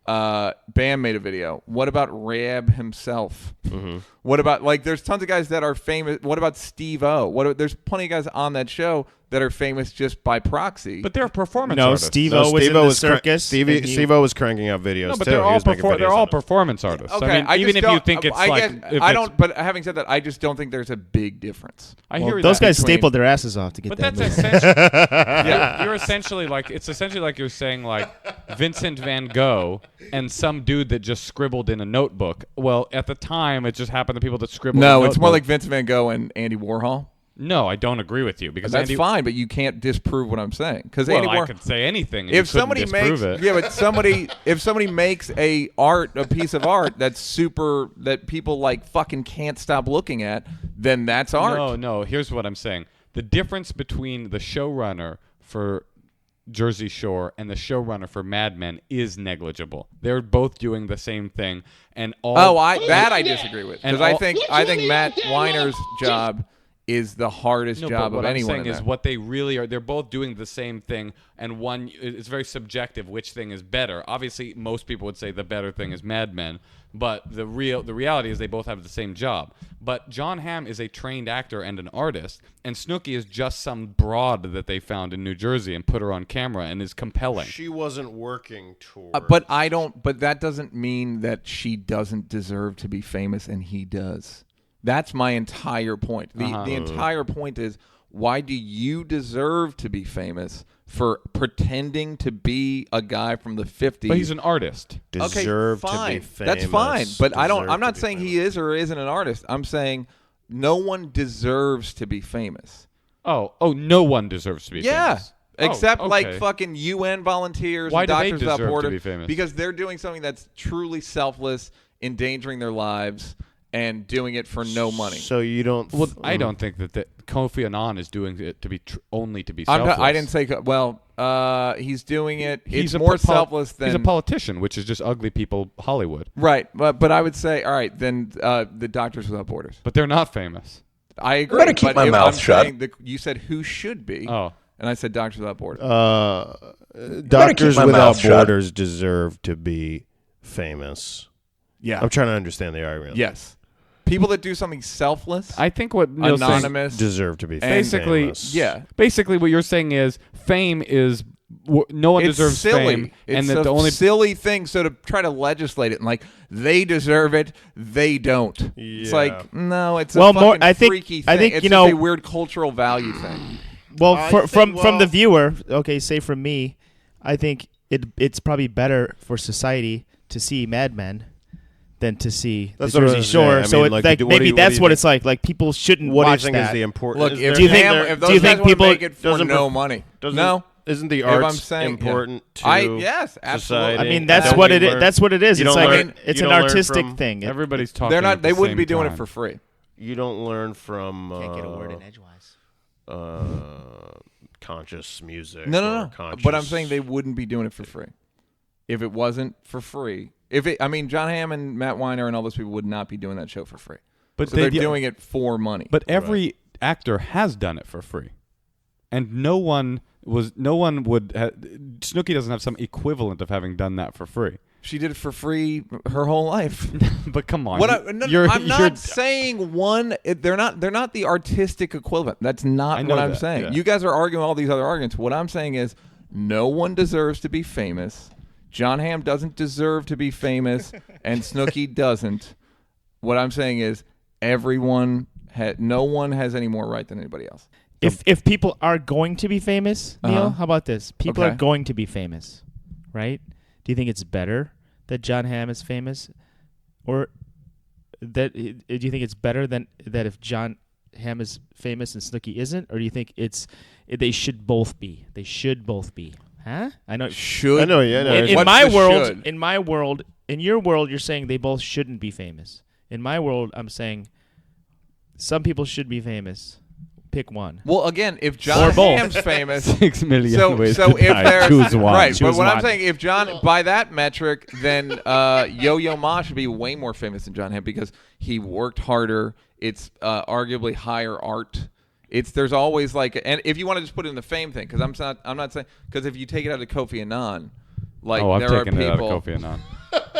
Bam made a video. What about Rab himself? Mm-hmm. What about like? There's tons of guys that are famous. What about Steve-O? There's plenty of guys on that show that are famous just by proxy. But they're performance No, artists. Steve-O was in the circus. and he- Steve-O was cranking out videos No, but too. they're He all was making videos they're all on it. performance artists. Okay, I mean, even just if you don't- think it's I like, guess, if I it's- don't. But having said that, I just don't think there's a big difference. I Well, hear those that. guys between- stapled their asses off to get But that. that's movie. essentially, you're essentially like, it's essentially like you're saying like Vincent van Gogh and some dude that just scribbled in a notebook. Well, at the time, it just happened to people that scribbled. in a No, it's more notebook. like Vince Van Gogh and Andy Warhol. No, I don't agree with you because That's Andy, fine, but you can't disprove what I'm saying because Well, Andy I Warhol. could say anything. And If you couldn't somebody disprove makes, it. yeah, but if somebody makes a piece of art that's super that people like fucking can't stop looking at, then that's art. No. Here's what I'm saying: the difference between the showrunner for Jersey Shore and the showrunner for Mad Men is negligible. They're both doing the same thing, and all. Oh, I disagree with And because I all- think Matt Weiner's job is the hardest No, job but what of I'm anyone. saying in is there. what they really are. They're both doing the same thing, and one it's very subjective which thing is better. Obviously, most people would say the better thing is Mad Men, but the reality is they both have the same job. But Jon Hamm is a trained actor and an artist, and Snooki is just some broad that they found in New Jersey and put her on camera and is compelling. She wasn't working towards. But I don't. But that doesn't mean that she doesn't deserve to be famous, and he does. That's my entire point. The entire point is, why do you deserve to be famous for pretending to be a guy from the 50s? But he's an artist. Deserve okay, fine. to be famous. That's fine. But I'm Deserve not to be saying he famous. is or isn't an artist. I'm saying no one deserves to be famous. Oh, no one deserves to be famous. Except Oh, like okay. fucking UN volunteers Why and do they Doctors Without deserve to Borders be famous? because they're doing something that's truly selfless, endangering their lives, and doing it for no money. So you don't. Well, I don't think that Kofi Annan is doing it to be only to be selfless. I didn't say. Well, he's doing it. He's it's more selfless than he's a politician, which is just ugly people Hollywood. Right, but I would say, all right, then the Doctors Without Borders. But they're not famous. I agree. I'm gonna keep my mouth shut. You said who should be. Oh. And I said Doctors Without Borders. Doctors my Without mouth shut. Borders deserve to be famous. Yeah. I'm trying to understand the argument. Yes. People that do something selfless, I think what Neal's saying, anonymous, Deserve to be basically, famous. yeah. Basically, what you're saying is fame is no one It's deserves silly. fame, It's and that a the only silly thing. So to try to legislate it and like they deserve it, they don't. It's Yeah. like no, it's Well, a fucking more- I think- freaky I thing. think, it's you just know- a weird cultural value thing. Well, I from think- the viewer, okay, say from me, I think it's probably better for society to see Mad Men than to see That's the what I Jersey was Shore. saying. I so mean, it, like, like what do maybe you- that's what what do you it's like. Like people shouldn't What do you watch think that. is the important? Look, is if there- you think- Ham- there- if those do you guys think wanna people- make it for doesn't no perf- money? doesn't- No. Isn't the If I'm arts saying, important to yes, absolutely. society? I mean, that's Don't what you it is. learn- That's what it is. you It's don't like learn- it's you an don't learn artistic from- thing. everybody's talking. They're not. at They the wouldn't be same doing time. it for free. You don't learn from Can't get a word in edgewise. conscious music. No. or conscious- But I'm saying they wouldn't be doing it for free if it wasn't for free. I mean, Jon Hamm and Matt Weiner and all those people would not be doing that show for free. But So they're doing it for money. But every actor has done it for free, and no one would. Snookie doesn't have some equivalent of having done that for free. she did it for free her whole life. But come on, I'm not saying one. They're not the artistic equivalent. That's I not know what I'm that, saying. yeah. You guys are arguing all these other arguments. What I'm saying is, no one deserves to be famous. Jon Hamm doesn't deserve to be famous, and Snookie doesn't. What I'm saying is, no one has any more right than anybody else. If people are going to be famous, Neal, how about this? People are Okay. going to be famous, right? Do you think it's better that Jon Hamm is famous, or do you think it's better than that if Jon Hamm is famous and Snookie isn't, or do you think they should both be? They should both be. Huh? I know. Should I know. Yeah. No, In What's my the world, should? in your world, you're saying they both shouldn't be famous. In my world, I'm saying some people should be famous. Pick one. Well, again, if Jon Or both. Hamm's famous, 6 million so ways so to if die. there's Choose one. right, Choose but what I'm one. saying, if John by that metric, then Yo-Yo Ma should be way more famous than Jon Hamm because he worked harder. It's arguably higher art. There's always like, and if you want to just put it in the fame thing, because I'm not saying, because if you take it out of Kofi Annan, like I've there are taken it out people of Kofi Annan.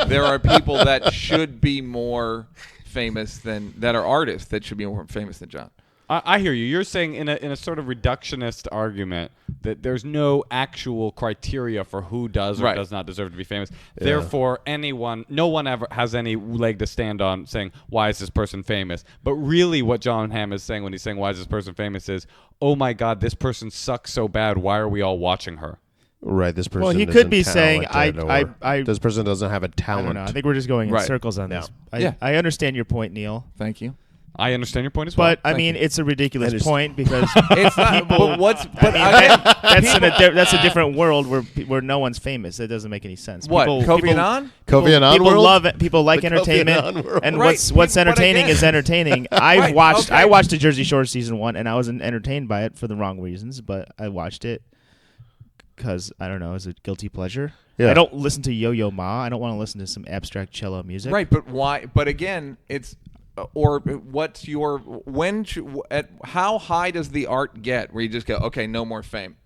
there are people that should be more famous that are artists that should be more famous than John. I hear you. You're saying in a sort of reductionist argument that there's no actual criteria for who does or does not deserve to be famous. Yeah. Therefore, no one ever has any leg to stand on saying, why is this person famous? But really what Jon Hamm is saying when he's saying, why is this person famous is, oh my God, this person sucks so bad. Why are we all watching her? Right. This person. Well, he isn't could be saying, talented, or this person doesn't have a I talent. don't know. I think we're just going in circles on this. I understand your point, Neal. Thank you. I understand your point as well. But I mean, it's a ridiculous point because it's not. People, that's a different world where no one's famous. That doesn't make any sense. What? Kofi Annan? Kofi Annan People world? love it. People like entertainment, and what's entertaining is entertaining. I watched the Jersey Shore season 1, and I wasn't entertained by it for the wrong reasons, but I watched it because I don't know, it's a guilty pleasure. Yeah. I don't listen to Yo-Yo Ma. I don't want to listen to some abstract cello music. Right, but why? But again, it's. Or what's your how high does the art get where you just go, okay, no more fame?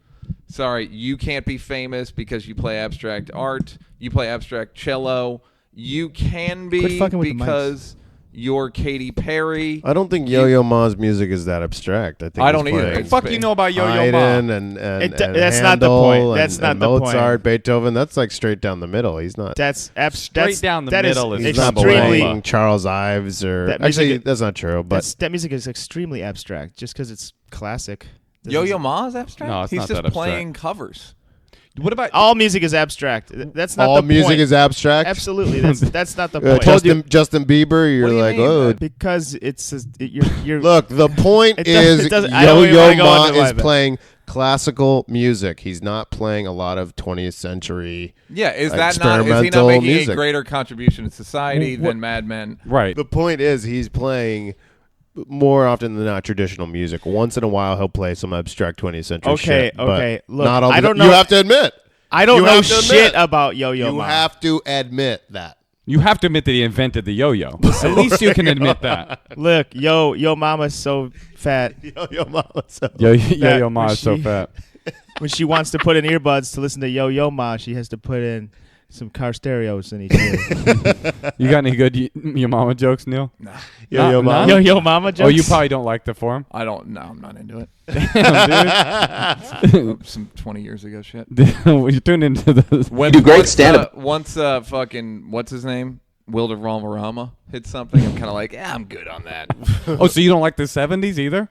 Sorry, you can't be famous because you play abstract art, you play abstract cello. You can be because you're Katy Perry. I don't think Yo-Yo Ma's music is that abstract. I think I don't either. What the fuck you know about Yo-Yo Ma? And that's not the point. That's not the point. Mozart, Beethoven. That's like straight down the middle. He's not. That's straight down the middle. He's not playing Charles Ives or actually that's not true. But that music is extremely abstract just because it's classic. Yo-Yo Ma is abstract. No, it's He's not just that playing abstract. covers. What about all music is abstract? That's not all the point. music is abstract. Absolutely, that's not the point. Justin Bieber, you're like, oh, because it's you're look. The point is Yo-Yo Yo-Yo Ma is playing classical music. He's not playing a lot of 20th century. Yeah, is he experimental not making music. a greater contribution to society than Mad Men? Right. The point is, he's playing more often than not traditional music. Once in a while, he'll play some abstract 20th century shit. Okay. But Look, not all the I don't You know. have to admit. I don't You know have to shit admit. about Yo-Yo You Ma. have to admit that. You have to admit that he invented the yo-yo. At least you can admit that. Look, yo mama's so fat. Yo, mama. So Yo-yo ma is so she- fat. When she wants to put in earbuds to listen to Yo-Yo Ma, she has to put in some car stereos in each ear. You got any good your mama jokes, Neil? Yo-Yo Nah, mama. none? Yo-Yo Mama jokes? Oh, you probably don't like the form? I don't. No, I'm not into it. Damn, Some 20 years ago shit. dude. You tuned into the. When, do great once, stand-up. Once fucking what's his name? Wilder Rama hit something. I'm kind of like, I'm good on that. Oh, so you don't like the 70s either?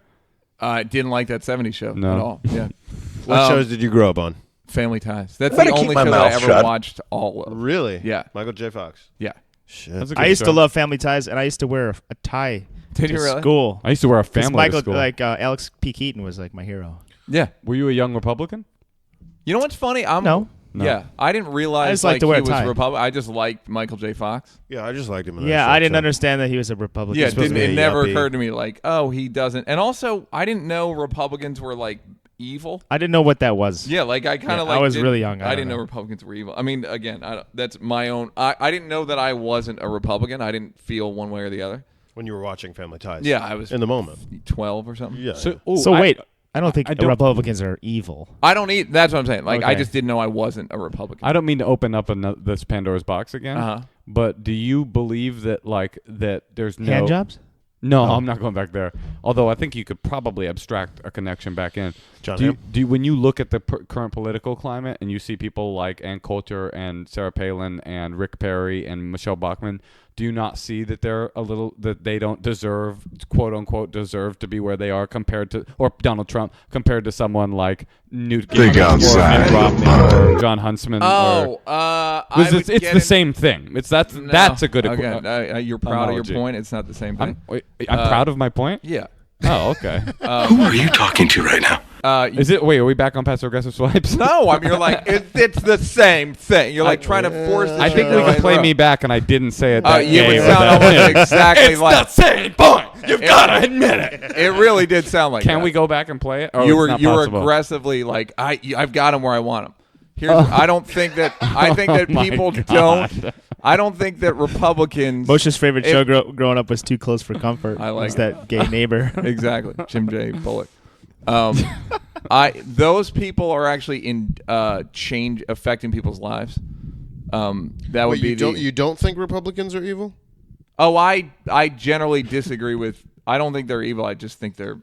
I didn't like that 70s show No. at all. Yeah. What shows did you grow up on? Family Ties. That's Better the keep only my show that I mouth ever shut. watched all of. Really? Yeah. Michael J. Fox. Yeah. Shit. That's a good I used show. to love Family Ties, and I used to wear a tie Did to you really? school. I used to wear a 'Cause family Michael, to school. like Alex P. Keaton was like my hero. Yeah. Were you a young Republican? You know what's funny? No. Yeah. I didn't realize I just like to he wear a was tie. Republican. I just liked Michael J. Fox. Yeah, I just liked him. In that Yeah, shit, I didn't so. understand that he was a Republican. Yeah, He's supposed to be it a never yuppie. occurred to me like, oh, he doesn't. And also, I didn't know Republicans were like evil. I didn't know what that was. Yeah, like I kind of Yeah, like. I was really young. I I don't didn't know know. Republicans were evil. I mean, again, that's my own. I didn't know that I wasn't a Republican. I didn't feel one way or the other. When you were watching Family Ties. Yeah, I was in the moment. 12 or something. Yeah. So wait, I don't think I don't- Republicans are evil. I don't eat. That's what I'm saying. Like I Okay. just didn't know I wasn't a Republican. I don't mean to open up this Pandora's box again. Uh-huh. But do you believe that that there's no Hand jobs? No, I'm not going back there. Although I think you could probably abstract a connection back in. Jon Do you, Hamm? do you, when you look at the current political climate and you see people like Ann Coulter and Sarah Palin and Rick Perry and Michelle Bachmann, do you not see that they're that they don't deserve, quote unquote, deserve to be where they are compared to, or Donald Trump compared to someone like Newt Gingrich or Mitt Romney or John Huntsman? It's the same thing. That's a good. You're proud analogy. of your point. It's not the same thing. I'm proud of my point. Yeah. Oh, okay. Who are you talking to right now? Is it? Wait, are we back on passive aggressive swipes? No, I mean you're like it's the same thing. You're like trying to force. I think we can play me back, and I didn't say it. That You gay would or sound that- almost exactly it's like. the same point. You've got to admit it. It really did sound like. Can that. we go back and play it? Or You it's not were possible? aggressively like I've got him where I want him. Here's I don't think that Oh my people God. don't. I don't think that Republicans. Moshe's favorite show growing up was Too Close for Comfort. I like was that gay neighbor. Exactly, Jim J. Bullock. Those people are actually in change affecting people's lives. That would be you don't think Republicans are evil? Oh, I generally disagree with. I don't think they're evil. I just think they're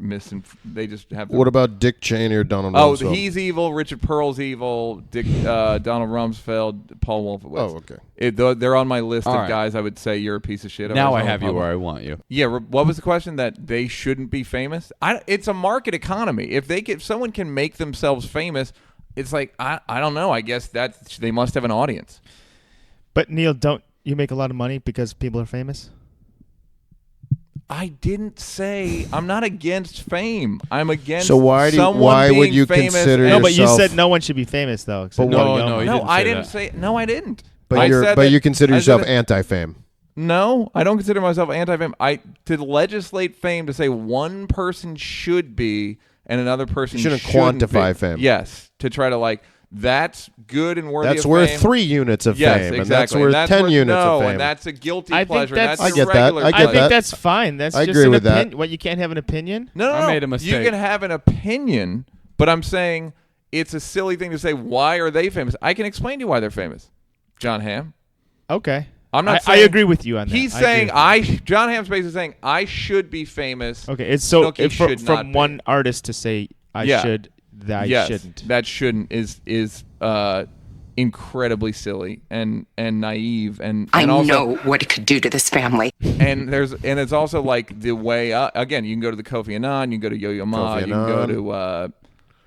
they just have. What about Dick Cheney or Donald Oh, Rumsfeld? he's evil. Richard Pearl's evil. Donald Rumsfeld, Paul Wolfowitz. Oh, okay. They're on my list All of right. guys I would say you're a piece of shit. Now I as a have you Republican. where I want you. Yeah. What was the question? That they shouldn't be famous? It's a market economy. If someone can make themselves famous, it's like I don't know. I guess that they must have an audience. But Neil, don't you make a lot of money because people are famous? I didn't say I'm not against fame. I'm against. So why someone would being you famous consider and- No, but you yourself- said no one should be famous though. except No, Yo-Yo no, Ma. you No, didn't I say didn't that. say. No, I didn't. But I said that- you consider I said yourself that- anti-fame. No, I don't consider myself anti-fame. To legislate fame to say one person should be and another person Shouldn't shouldn't quantify be. fame. Yes, to try to that's good and worthy That's of worth fame. 3 units of Yes, fame, exactly. and that's worth 10 units no, of fame. and that's a guilty I think pleasure. that's- That's I get a that. regular I get I pleasure. think that. that's fine. That's I just agree an with that. opinion. What, you can't have an opinion? No, I made a mistake. You can have an opinion, but I'm saying it's a silly thing to say. Why are they famous? I can explain to you why they're famous. Jon Hamm. Okay. I'm not. I saying, agree with you on that. He's I agree saying with you. Jon Hamm's basically saying I should be famous. Okay, it's so Snooki should not from be. one artist to say I Yeah. should, that I Yes, shouldn't. that shouldn't is incredibly silly and naive and I also, know what it could do to this family. and it's also like the way again you can go to the Kofi Annan, you can go to Yo-Yo Ma, Kofi you can go Annan. to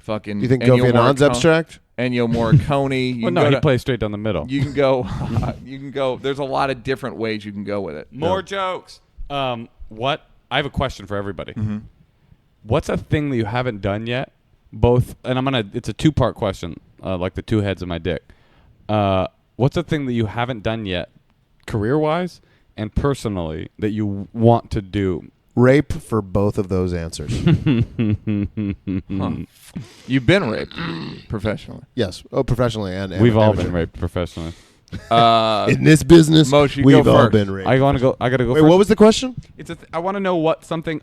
fucking. You think Ennio Kofi Annan's Morricone- abstract? Ennio Morricone. You Well, can no, go he to- plays straight down the middle. You can go. You can go. There's a lot of different ways you can go with it. More jokes. What? I have a question for everybody. Mm-hmm. What's a thing that you haven't done yet both, and it's a two-part question, like the two heads of my dick. What's the thing that you haven't done yet, career-wise and personally, that you want to do? Rape for both of those answers. You've been raped professionally. Yes. Oh, professionally and we've all amateur. been raped professionally. In this business, Moshe, you we've go all first. been raped. I gotta go Wait, first. what was the question? I want to know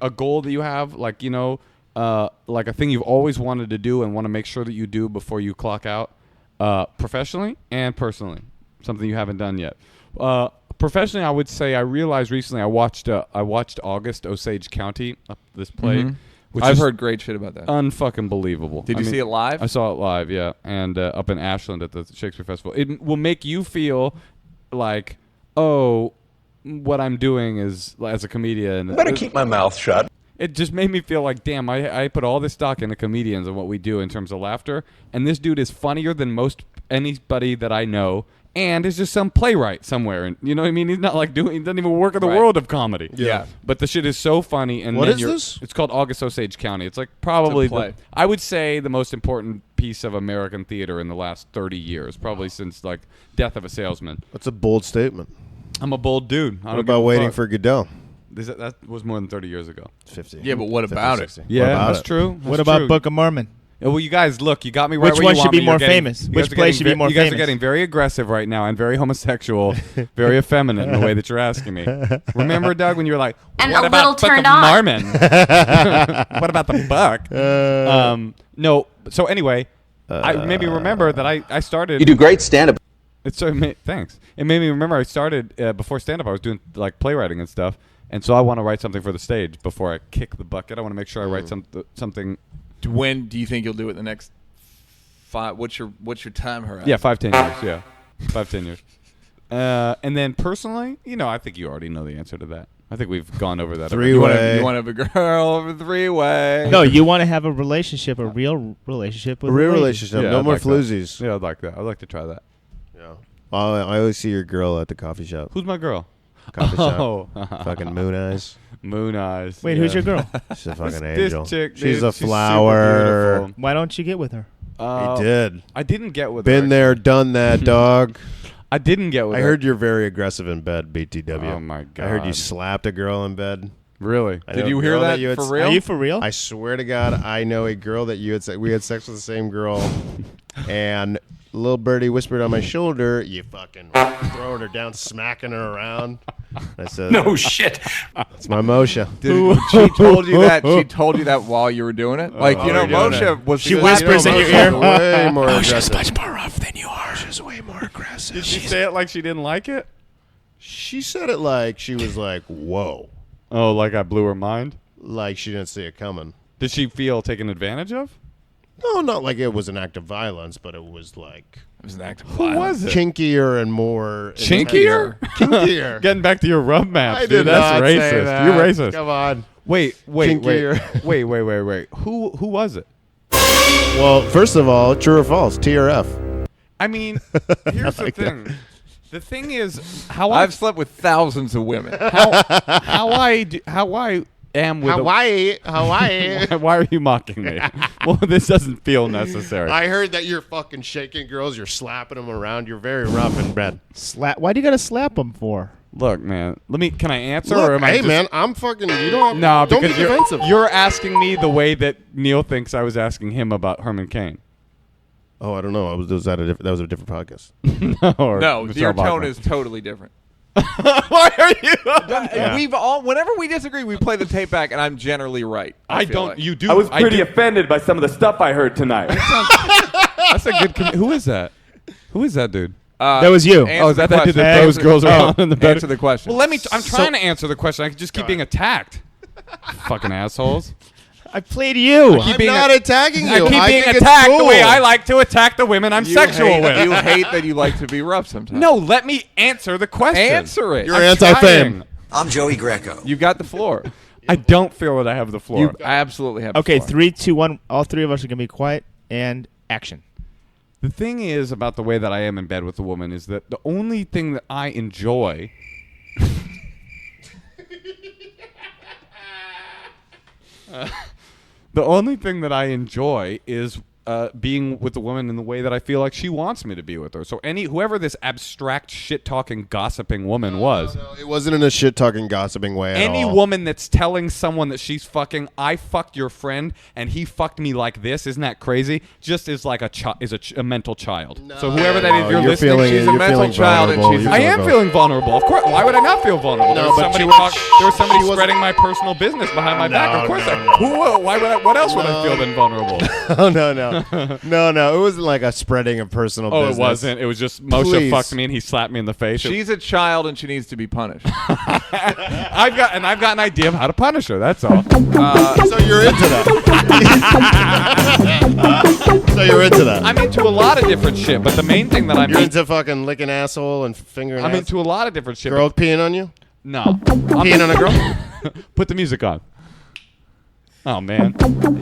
a goal that you have, like, like a thing you've always wanted to do and want to make sure that you do before you clock out, professionally and personally. Something you haven't done yet. Professionally, I would say I realized recently I watched August Osage County, this play. Mhm. Which I've is heard great shit about that. Unfucking believable. Did you see it live? I saw it live, yeah, and up in Ashland at the Shakespeare Festival. It will make you feel like, oh, what I'm doing is, as a comedian. I better keep my mouth shut. It just made me feel like, damn, I put all this stock into comedians and what we do in terms of laughter, and this dude is funnier than most anybody that I know, and is just some playwright somewhere. And you know what I mean? He's not like he doesn't even work in the world of comedy. Yeah. But the shit is so funny. And What then is this? It's called August Osage County. It's like probably, It's a play. I would say, the most important piece of American theater in the last 30 years, probably since like Death of a Salesman. That's a bold statement. I'm a bold dude. I What don't about give a Waiting fuck. for Godot? That was more than 30 years ago. 50. Yeah, but what about it? 60. Yeah, What about that's it? true. What That's about true. Book of Mormon? Well, you guys, look, you got me right Which where one you should want be me. more You're getting- famous? you Which guys are play getting should be more You guys are famous? getting very aggressive right now and very homosexual, very effeminate in the way that you're asking me. Remember, Doug, when you were like, And what a about little Book turned of on. Mormon? What about the buck? No. So anyway, I maybe remember that I started. You do great stand-up. Thanks. It made me remember I started before stand-up. I was doing like playwriting and stuff, and so I want to write something for the stage before I kick the bucket. I want to make sure I write something. When do you think you'll do it? The next 5? What's your time horizon? Yeah, 5-10 years. Yeah, 5-10 years. And then personally, I think you already know the answer to that. I think we've gone over that. Three-way. You want to have a girl over 3-way? No, you want to have a relationship, a real relationship with A real lady. relationship. Yeah, No I'd more like that. floozies. Yeah, I'd like that. I'd like to try that. Yeah. I always see your girl at the coffee shop. Who's my girl? Coffee Oh. shop. Fucking Moon Eyes. Moon Eyes. Wait, yeah. who's your girl? She's a fucking This angel. chick, She's dude, a super flower. beautiful. Why don't you get with her? He did. I didn't get with her. Been there, done that, dog. I didn't get with I her. heard you're very aggressive in bed, BTW. Oh, my God. I heard you slapped a girl in bed. Really? I Did know you a hear girl that you had for real? Are you for real? I swear to God, I know a girl that you had we had sex with the same girl, and little birdie whispered on my shoulder, "You fucking throwing her down, smacking her around." I said, No shit. "It's my Moshe." She told you that. She told you that while you were doing it. Like while we were doing Moshe was. She whispers in your ear. Way more She's aggressive. much more rough than you are. She's way more aggressive. Did she say it like she didn't like it? She said it like she was like, "Whoa," Oh, like I blew her mind? like she didn't see it coming. Did she feel taken advantage of? No, not like it was an act of violence, but it was like It was an act of Who violence. was it? kinkier and more Chinkier? kinkier. Getting back to your rub maps, I dude. did That's not racist. say that. You're racist. Come on. Wait. Kinkier. Wait. Who was it? Well, first of all, true or false? TRF. I mean, here's the thing. The thing is, I've slept with thousands of women. how I am with Hawaii. Why are you mocking me? Well, this doesn't feel necessary. I heard that you're fucking shaking girls. You're slapping them around. You're very rough in bed. Slap? Why do you gotta slap them for? Look, man. Can I answer? Look, or am I hey, just, man, I'm fucking. You don't. No, don't because be defensive. you're asking me the way that Neal thinks I was asking him about Herman Cain. Oh, I don't know. That was a different podcast. Or No, Michelle your tone Bachmann. is totally different. Why are you? We've all, whenever we disagree, we play the tape back, and I'm generally right. I feel don't. like. You do. I was pretty do- offended by some of the stuff I heard tonight. That's a good. Who is that? Who is that dude? That was you. Answer Oh, is that the that dude that question. throws girls around in the bed? Answer the question. Well, let me. I'm trying to answer the question. I could just keep being attacked. Fucking assholes. I played you. keep I'm being not attacking you. I keep being think it's attacked the cool. way I like to attack the women I'm sexual with. You hate that you like to be rough sometimes. No, let me answer the question. Answer it. You're I'm anti-fame. trying. I'm Joey Greco. You got the floor. I don't feel that I have the floor. You absolutely have Okay, the floor. 3, 2, 1. All three of us are gonna be quiet and action. The thing is about the way that I am in bed with a woman is that the only thing that I enjoy The only thing that I enjoy is being with the woman in the way that I feel like she wants me to be with her. So whoever this abstract shit-talking, gossiping woman was. No, it wasn't in a shit-talking, gossiping way at all. Any woman that's telling someone that she's fucking, I fucked your friend and he fucked me like this, isn't that crazy? Just is like a mental child. No, so whoever that is, you're listening, she's a mental child and she's. I am feeling vulnerable. Of course. Why would I not feel vulnerable? No, there was somebody spreading my personal business behind my back. Of course. What else would I feel than vulnerable? No, it wasn't like a spreading of personal business. Oh, it wasn't. It was just Moshe fucked me and he slapped me in the face. She's a child and she needs to be punished. I've got an idea of how to punish her. That's all. So you're into that. So you're into that. I'm into a lot of different shit, but the main thing that You're into fucking licking asshole and fingering. I'm into a lot of different shit. Girl peeing on you? No. Peeing on a girl? Put the music on. Oh, man.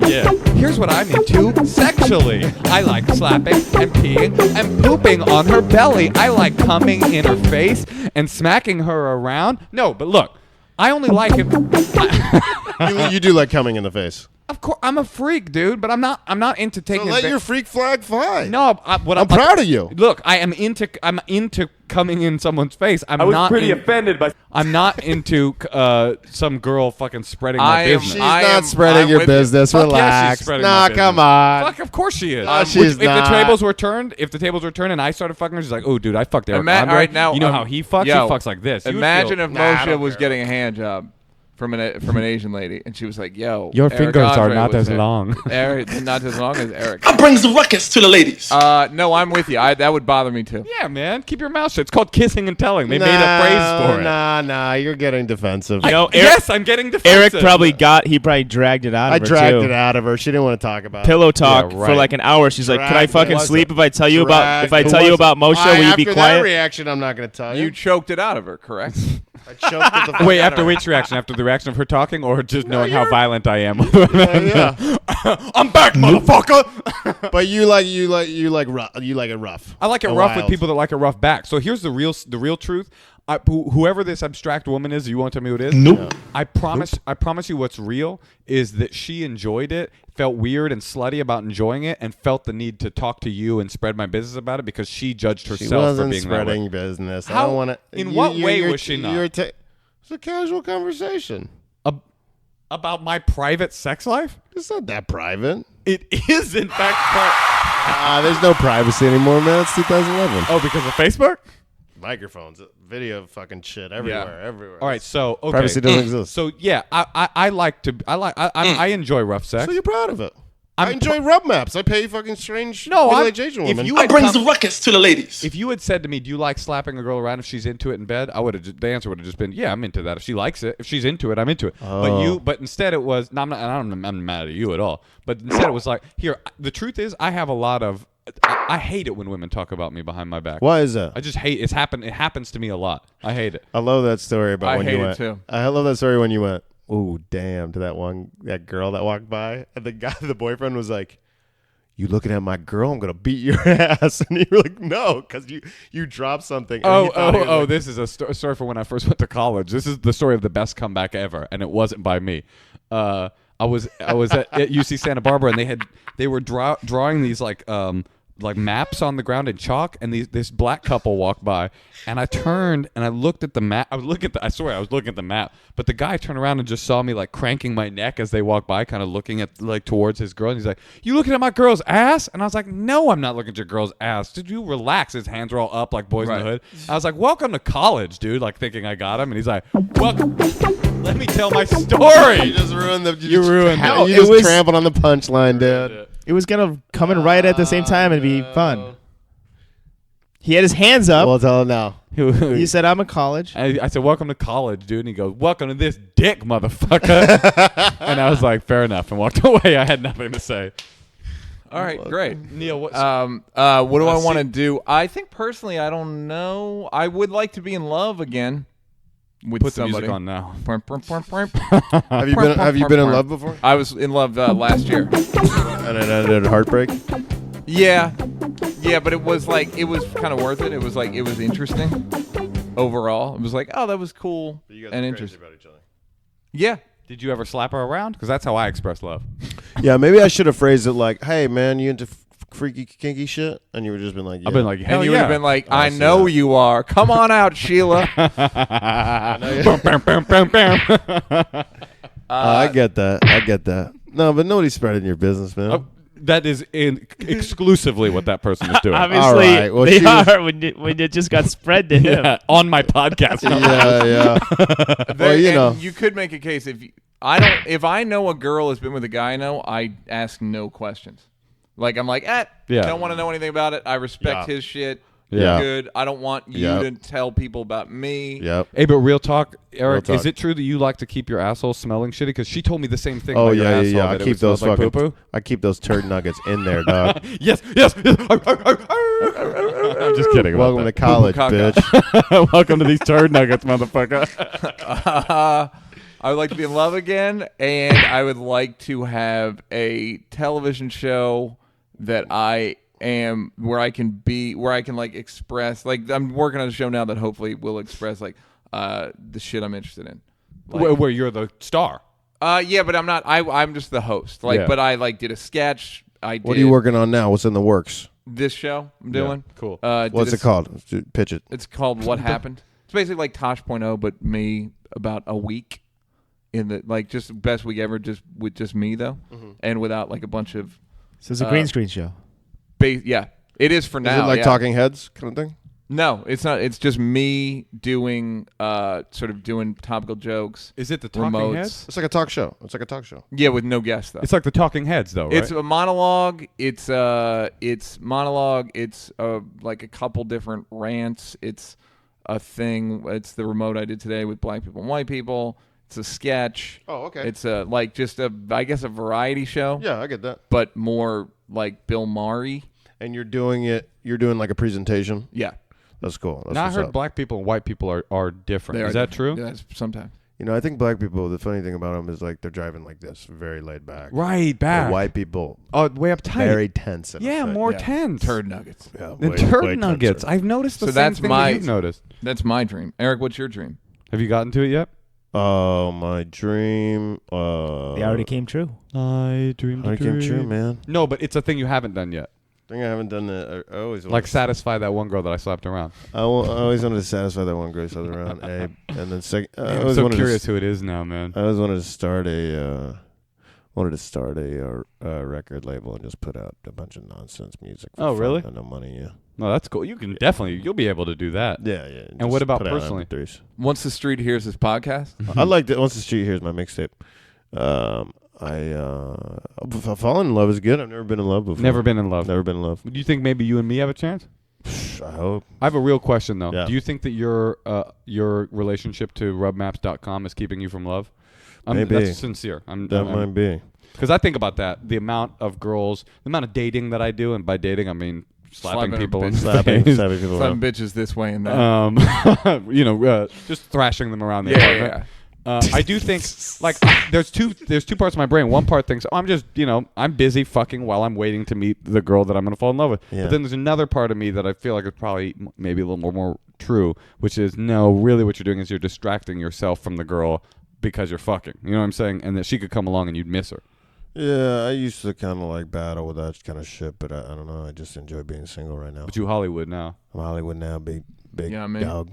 Yeah. Here's what I'm into sexually. I like slapping and peeing and pooping on her belly. I like coming in her face and smacking her around. No, but look, I only like it. You do like coming in the face. Of course, I'm a freak, dude, but I'm not into taking. So let your freak flag fly. No, I'm proud of you. Look, I'm into coming in someone's face. I was pretty offended by. I'm not into some girl fucking spreading my business. She's not spreading your business. Relax. Nah, come on. Fuck, of course she is. She's if the tables were turned, and I started fucking her, she's like, "Oh, dude, I fucked Eric Andre. Right now, you know how he fucks? He fucks like this." Imagine if Moshe was getting a hand job from an Asian lady, and she was like, "Yo, your Eric fingers Andre are not as there. long. Not as long as Eric." Brings the ruckus to the ladies. No, I'm with you. That would bother me too. Yeah, man, keep your mouth shut. It's called kissing and telling. They made a phrase for it. Nah, you're getting defensive. Yes, I'm getting defensive. Eric probably dragged it out of her. I dragged it out of her. She didn't want to talk about pillow talk for like an hour. She's like, "Can I fucking sleep if I tell you about Moshe? Will you be quiet?" That reaction, I'm not going to tell you. You choked it out of her, correct? I choked it. Wait, after which reaction? After the reaction of her talking, or just knowing how violent I am? Yeah. I'm back, motherfucker. But you like it rough. I like it rough with people that like it rough back. So here's the real truth. Whoever this abstract woman is, you won't tell me who it is? Nope. I promise you what's real is that she enjoyed it, felt weird and slutty about enjoying it, and felt the need to talk to you and spread my business about it because she judged herself for being spreading that way. business. How, I don't want to. In what way was she not? It's a casual conversation. About my private sex life? It's not that private. It is, in fact, private. There's no privacy anymore, man. It's 2011. Oh, because of Facebook? Microphones, video, fucking shit everywhere. All right, so okay. Privacy doesn't exist. So yeah, I enjoy rough sex. So you're proud of it. I enjoy rub maps. I pay fucking strange middle-aged Asian women. I brings the ruckus to the ladies. If you had said to me, "Do you like slapping a girl around if she's into it in bed?" The answer would have just been, "Yeah, I'm into that. If she likes it, if she's into it, I'm into it." But instead it was, I'm mad at you at all. But instead it was like, here. The truth is, I have a lot of. I hate it when women talk about me behind my back. Why is that? I just hate it. It happens to me a lot. I hate it. I love that story about when you went. I hate it too. I love that story when you went, "Oh, damn," to that girl that walked by, and the boyfriend was like, "You looking at my girl? I'm gonna beat your ass." And you were like, "No," because you dropped something. This is a story for when I first went to college. This is the story of the best comeback ever, and it wasn't by me. I was at UC Santa Barbara, and they were drawing these like maps on the ground in chalk, and this black couple walked by, and I turned and I looked at the map. I was looking at the map, but the guy turned around and just saw me like cranking my neck as they walked by, kind of looking at like towards his girl, and he's like, "You looking at my girl's ass?" And I was like, "No, I'm not looking at your girl's ass. Did you relax?" His hands were all up like Boys in the Hood. I was like, "Welcome to college, dude," like thinking I got him, and he's like, "Welcome." Let me tell my story. You just ruined the. You ruined it. You just trampled on the punchline, dude. It was gonna come in right at the same time and be fun. He had his hands up. Well, tell him now. He said, "I'm in college." I said, "Welcome to college, dude." And he goes, "Welcome to this dick, motherfucker." And I was like, "Fair enough," and walked away. I had nothing to say. All right, great. Neal, what do I want to do? I think personally, I don't know. I would like to be in love again. Put the music on now. Have you been in love before? I was in love last year. And it ended in heartbreak? Yeah, but it was kind of worth it. It was interesting overall. It was like, oh, that was cool You guys and are interesting. crazy about each other. Yeah. Did you ever slap her around? Because that's how I express love. Yeah, maybe I should have phrased it like, "Hey, man, you into freaky kinky shit?" And you would just been like, yeah. I've been like, hell And you yeah. would have been like, I know you are. Come on out, Sheila. I get that. No, but nobody's spreading your business, man. That is exclusively what that person is doing. Obviously, All right. Well, they are when it just got spread to him. Yeah, on my podcast. yeah. Well, you know. You could make a case if I know a girl has been with a guy I know, I ask no questions. Like I'm like, don't want to know anything about it. I respect his shit. Yeah. Good. I don't want you to tell people about me. Yep. Hey, but real talk, Eric, Real talk. is it true that you like to keep your asshole smelling shitty? Because she told me the same thing. Oh about your yeah. asshole, I that it keep those smells like fucking. poo-poo. I keep those turd nuggets in there, dog. Yes. I'm just kidding. about Welcome that. to college, bitch. Welcome to these turd nuggets, motherfucker. I would like to be in love again, and I would like to have a television show that where I can like express, like I'm working on a show now that hopefully will express like the shit I'm interested in. Like, where you're the star. Yeah, but I'm not. I'm just the host. Like, but I like did a sketch. What are you working on now? What's in the works? This show I'm doing. Cool. What's it called? Pitch it. It's called What Happened. It's basically like Tosh.0, but me about a week in the like just best week ever, just with just me though, and without like a bunch of. So it's a green screen show. Yeah, it is for now. Is it like Talking Heads kind of thing? No, it's not. It's just me doing sort of doing topical jokes. Is it the Talking remotes. Heads? It's like a talk show. Yeah, with no guests though. It's like the Talking Heads, though, right? It's a monologue. It's monologue. It's like a couple different rants. It's a thing. It's the remote I did today with black people and white people. It's a sketch. Oh, okay. It's like just a variety show. Yeah, I get that. But more like Bill Maher. And you're doing like a presentation? Yeah. That's cool. That's now I what's heard up. black people and white people are different. Is that true? Yeah, sometimes. You know, I think black people, the funny thing about them is like they're driving like this, very laid back. Right, back. And white people, way uptight. very tense. More tense. Turd nuggets. Yeah, The way turd nuggets. tenser. I've noticed the So same that's thing my- that you've noticed. That's my dream. Eric, what's your dream? Have you gotten to it yet? Oh, my dream. They already came true. I dreamed I came true, man. No, but it's a thing you haven't done yet. I think I haven't done that. I always Like satisfy that one girl that I slapped around. I always wanted to satisfy that one girl who's around. And then second, I I'm always so wanted curious to, who it is now, man. I always wanted to start a record label and just put out a bunch of nonsense music. For Oh, fun really? and no money, yeah. No, that's cool. You'll be able to do that. Yeah. And what about personally? Once the street hears this podcast, I like that. Once the street hears my mixtape, falling in love is good. I've never been in love before. Never been in love. Never been in love. Do you think maybe you and me have a chance? I hope. I have a real question though. Yeah. Do you think that your relationship to rubmaps.com is keeping you from love? Maybe. That's sincere. That might be. Because I think about that. The amount of girls, the amount of dating that I do, and by dating I mean slapping people in the Slapping face. people some around. bitches this way and that. Just thrashing them around the apartment. I do think there's two parts of my brain. One part thinks, I'm just, I'm busy fucking while I'm waiting to meet the girl that I'm going to fall in love with. Yeah. But then there's another part of me that I feel like is probably maybe a little more true, which is no, really what you're doing is you're distracting yourself from the girl because you're fucking. You know what I'm saying? And that she could come along and you'd miss her. Yeah, I used to kind of like battle with that kind of shit, but I don't know. I just enjoy being single right now. But you Hollywood now. I'm Hollywood now, big Yeah, man. dog.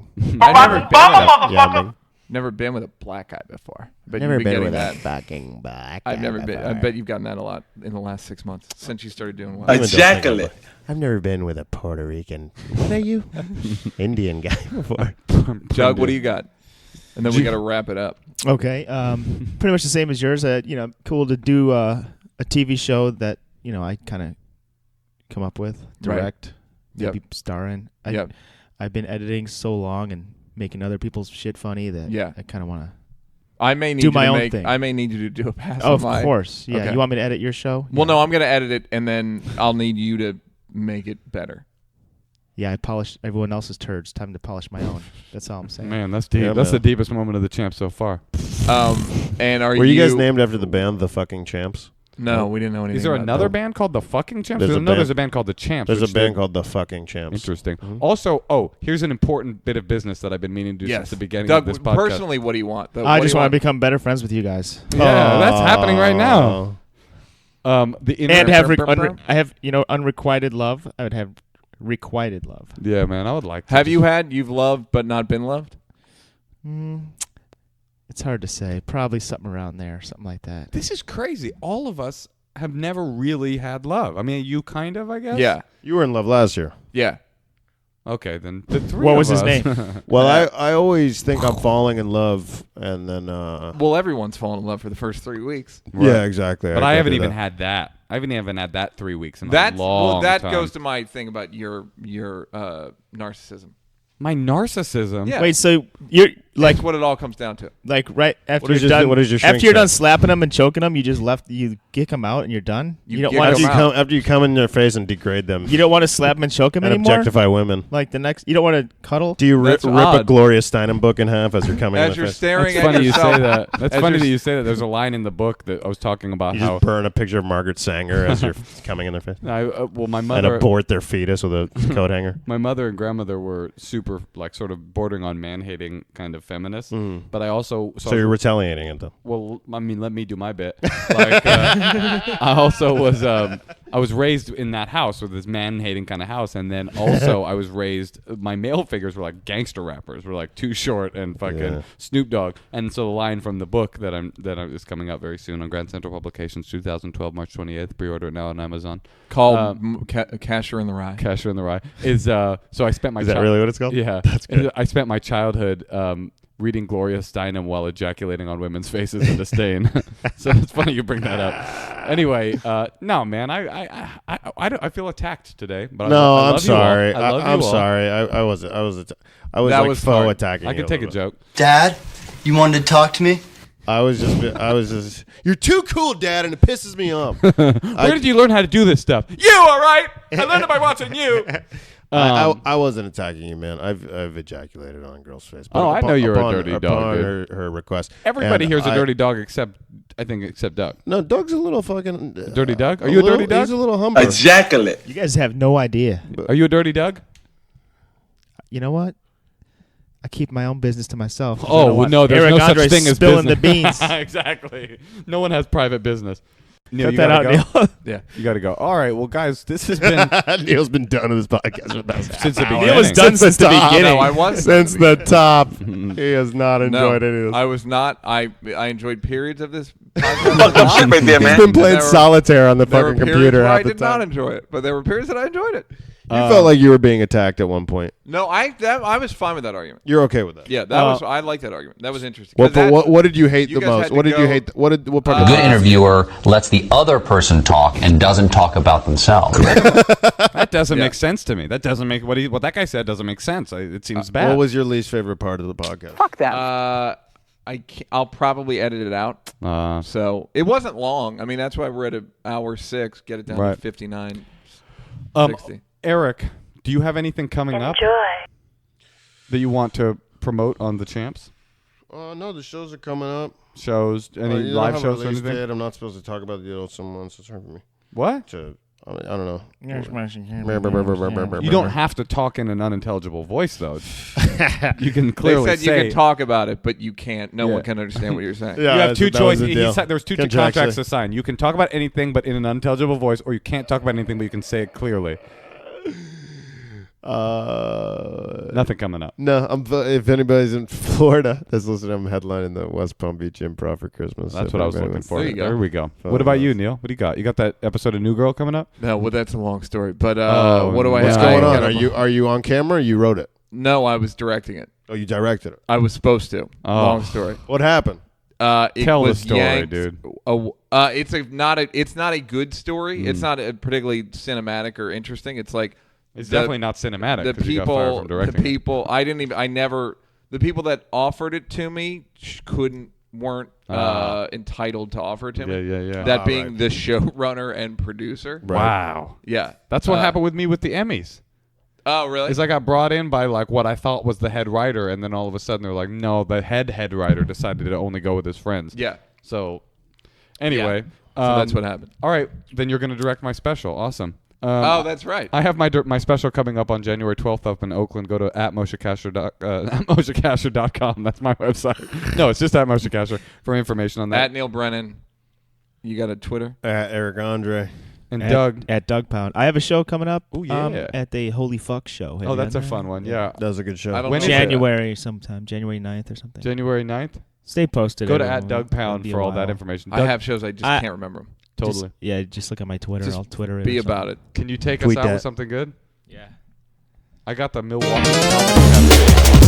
Never been with a black guy before. But Never you've been getting with that. a fucking black I've guy never been. I before. bet you've gotten that a lot in the last 6 months since you started doing what? Ejaculate. I've never been with a Puerto Rican. What are you? Indian guy before. Doug, what do you got? And then we got to wrap it up. Okay, pretty much the same as yours. Cool to do a TV show that I kind of come up with, direct, maybe star in. I've been editing so long and making other people's shit funny that I kind of want to. I may need do you my to own make. thing. I may need you to do a pass. Of course, yeah. Okay. You want me to edit your show? Well, no, I'm going to edit it, and then I'll need you to make it better. Yeah, I polished everyone else's turds. Time to polish my own. That's all I'm saying. Man, that's deep. Yeah, That's man. the deepest moment of the champ so far. And Were you guys named after the band, The Fucking Champs? No, we didn't know anything. Is there about another that. band called The Fucking Champs? There's a band. There's a band called The Champs. There's a which band did- called The Fucking Champs. Interesting. Also, here's an important bit of business that I've been meaning to do since the beginning Doug, of this podcast. personally, what do you want? I just want to become better friends with you guys. Yeah, that's happening right now. And have I have unrequited love. I would have requited love. Yeah, man, I would like to. You've loved but not been loved? It's hard to say. Probably something around there, something like that. This is crazy. All of us have never really had love. I mean, you kind of, I guess. Yeah. You were in love last year. Yeah. Okay, then the three What of was his us- name? Well, I always think I'm falling in love, and then Well, everyone's fallen in love for the first 3 weeks. yeah, exactly. But I haven't do even that. had that. I haven't even had that 3 weeks in That a long that time. goes to my thing about your narcissism. My narcissism. Yeah. Wait, so you're Like what it all comes down to. like right after What does you're your- done. what does your shrink after you're say? done slapping them and choking them, you kick them out and you're done. You You don't kick want After you, them out. after you come in their face and degrade them You don't want to slap them and choke them and anymore. objectify women. Like the next, you don't want to cuddle. Do you rip That's a odd. Gloria Steinem book in half as you're coming in As their you're face? staring That's at funny you yourself. say that. That's As funny you're that you say that. There's a line in the book that I was talking about You how just burn a picture of Margaret Sanger as you're coming in their face, well, my and mother, abort their fetus with a coat hanger. my mother and grandmother were super, like, sort of bordering on man-hating kind of feminists. But I also So you're retaliating it, though. well, I mean, let me do my bit. Like, I also was, I was raised in that house with this man-hating kind of house, and then also I was raised. My male figures were like gangster rappers, were like Too Short and fucking Yeah. Snoop Dogg. And so the line from the book that is coming out very soon on Grand Central Publications, 2012, March 28th. Pre-order it now on Amazon. Called Kasher in the Rye. Kasher in the Rye is so I spent my Is that really what it's called? Yeah, That's good. I spent my childhood reading Gloria Steinem while ejaculating on women's faces in disdain. So it's funny you bring that up. Anyway, no, man, I feel attacked today. But No, I I'm love you all. sorry. I love I'm you all. sorry. I was That like was faux hard. attacking. I you can take a little bit. joke. Dad, you wanted to talk to me? I was just. You're too cool, Dad, and it pisses me off. Where did you learn how to do this stuff? You, all right? I learned it by watching you. I wasn't attacking you, man. I've ejaculated on a girl's face. Oh, I know you're a dirty dog, upon dude. her request. Everybody And here's a dirty dog except Doug. No, Doug's a little fucking Dirty Doug? Are you a dirty dog? He's a little humble. Ejaculate. You guys have no idea. Are you a dirty Doug? You know what? I keep my own business to myself. I Oh, don't well, want no, there's Eric no such Andre thing as spilling business. the beans. Exactly. No one has private business. Neal, Cut you that gotta out, go? Neal. Yeah, you got to go. All right, well, guys, this has been Neil's been done with this podcast for about since the half hour. beginning. Neil was done since the top. beginning. No, I was. Since the top. He has not enjoyed any of this. I was not. I enjoyed periods of this Fucked up shit right there, He's man. been playing There were- solitaire on the There were fucking periods computer where half I the did not time. enjoy it, but there were periods that I enjoyed it. You felt like you were being attacked at one point. No, I was fine with that argument. You're okay with that? Yeah, I like that argument. That was interesting. What, 'Cause that- what did you hate you the guys most? had to What did you go- hate? What part A of good interviewer lets the other person talk and doesn't talk about themselves. That doesn't make sense to me. That doesn't make what that guy said doesn't make sense. It seems bad. What was your least favorite part of the podcast? Fuck that. I'll probably edit it out. So it wasn't long. I mean, that's why we're at an hour 6. Get it down Right. to 59, 60. Eric, do you have anything coming up that you want to promote on the Champs? No, the shows are coming up. Shows, any You don't live have a shows or release anything? date. I'm not supposed to talk about the old someone. So it's hard for me. What? I don't know. You don't have to talk in an unintelligible voice, though. You can clearly They said say you can talk about it, but you can't. No one can understand what you're saying. you have two choices. There's two Contractually. contracts to sign. You can talk about anything, but in an unintelligible voice, or you can't talk about anything, but you can say it clearly. Nothing coming up. No, if anybody's in Florida that's listening, I'm headlining the West Palm Beach Improv for Christmas. That's If what I was anybody looking wants for. to- There you go. There we go. What about you, Neil? What do you got? You got that episode of New Girl coming up? No, well, that's a long story. But Oh, what do I What's have? going I on? gotta- Are you on camera or you wrote it? No, I was directing it. Oh, you directed it. I was supposed to. Oh. Long story. What happened? It Tell the was story, yanked- dude. It's not a good story. It's not particularly cinematic or interesting. It's like It's definitely not cinematic. The 'cause you got fired people, from the directing it. people. The people that offered it to me weren't entitled to offer it to me. Yeah. That being the showrunner and producer. Wow. Yeah, That's what happened with me with the Emmys. Oh, really? Is I got brought in by like what I thought was the head writer, and then all of a sudden they're like, no, the head writer decided to only go with his friends. Yeah. So, anyway, So that's what happened. All right, then you're going to direct my special. Awesome. Oh, that's right. I have my special coming up on January 12th up in Oakland. Go to @MosheKasher.com. That's my website. No, it's just @MosheKasher for information on that. At Neal Brennan. You got a Twitter? At Eric Andre. And Doug. At Douggpound. I have a show coming up. Oh, yeah. At the Holy Fuck show. Oh, that's a fun one. Yeah. That was a good show. When January sometime. January 9th or something. January 9th? Stay posted. Go to at Douggpound for all that information. I have shows. I just can't remember them. Totally. Just look at my Twitter. Just I'll Twitter it. Be about it. Can you take Tweet us out that. with something good? Yeah. I got the Milwaukee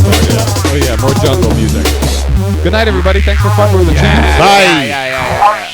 Oh, yeah. More jungle music. Good night, everybody. Thanks for fucking with the channel. Bye.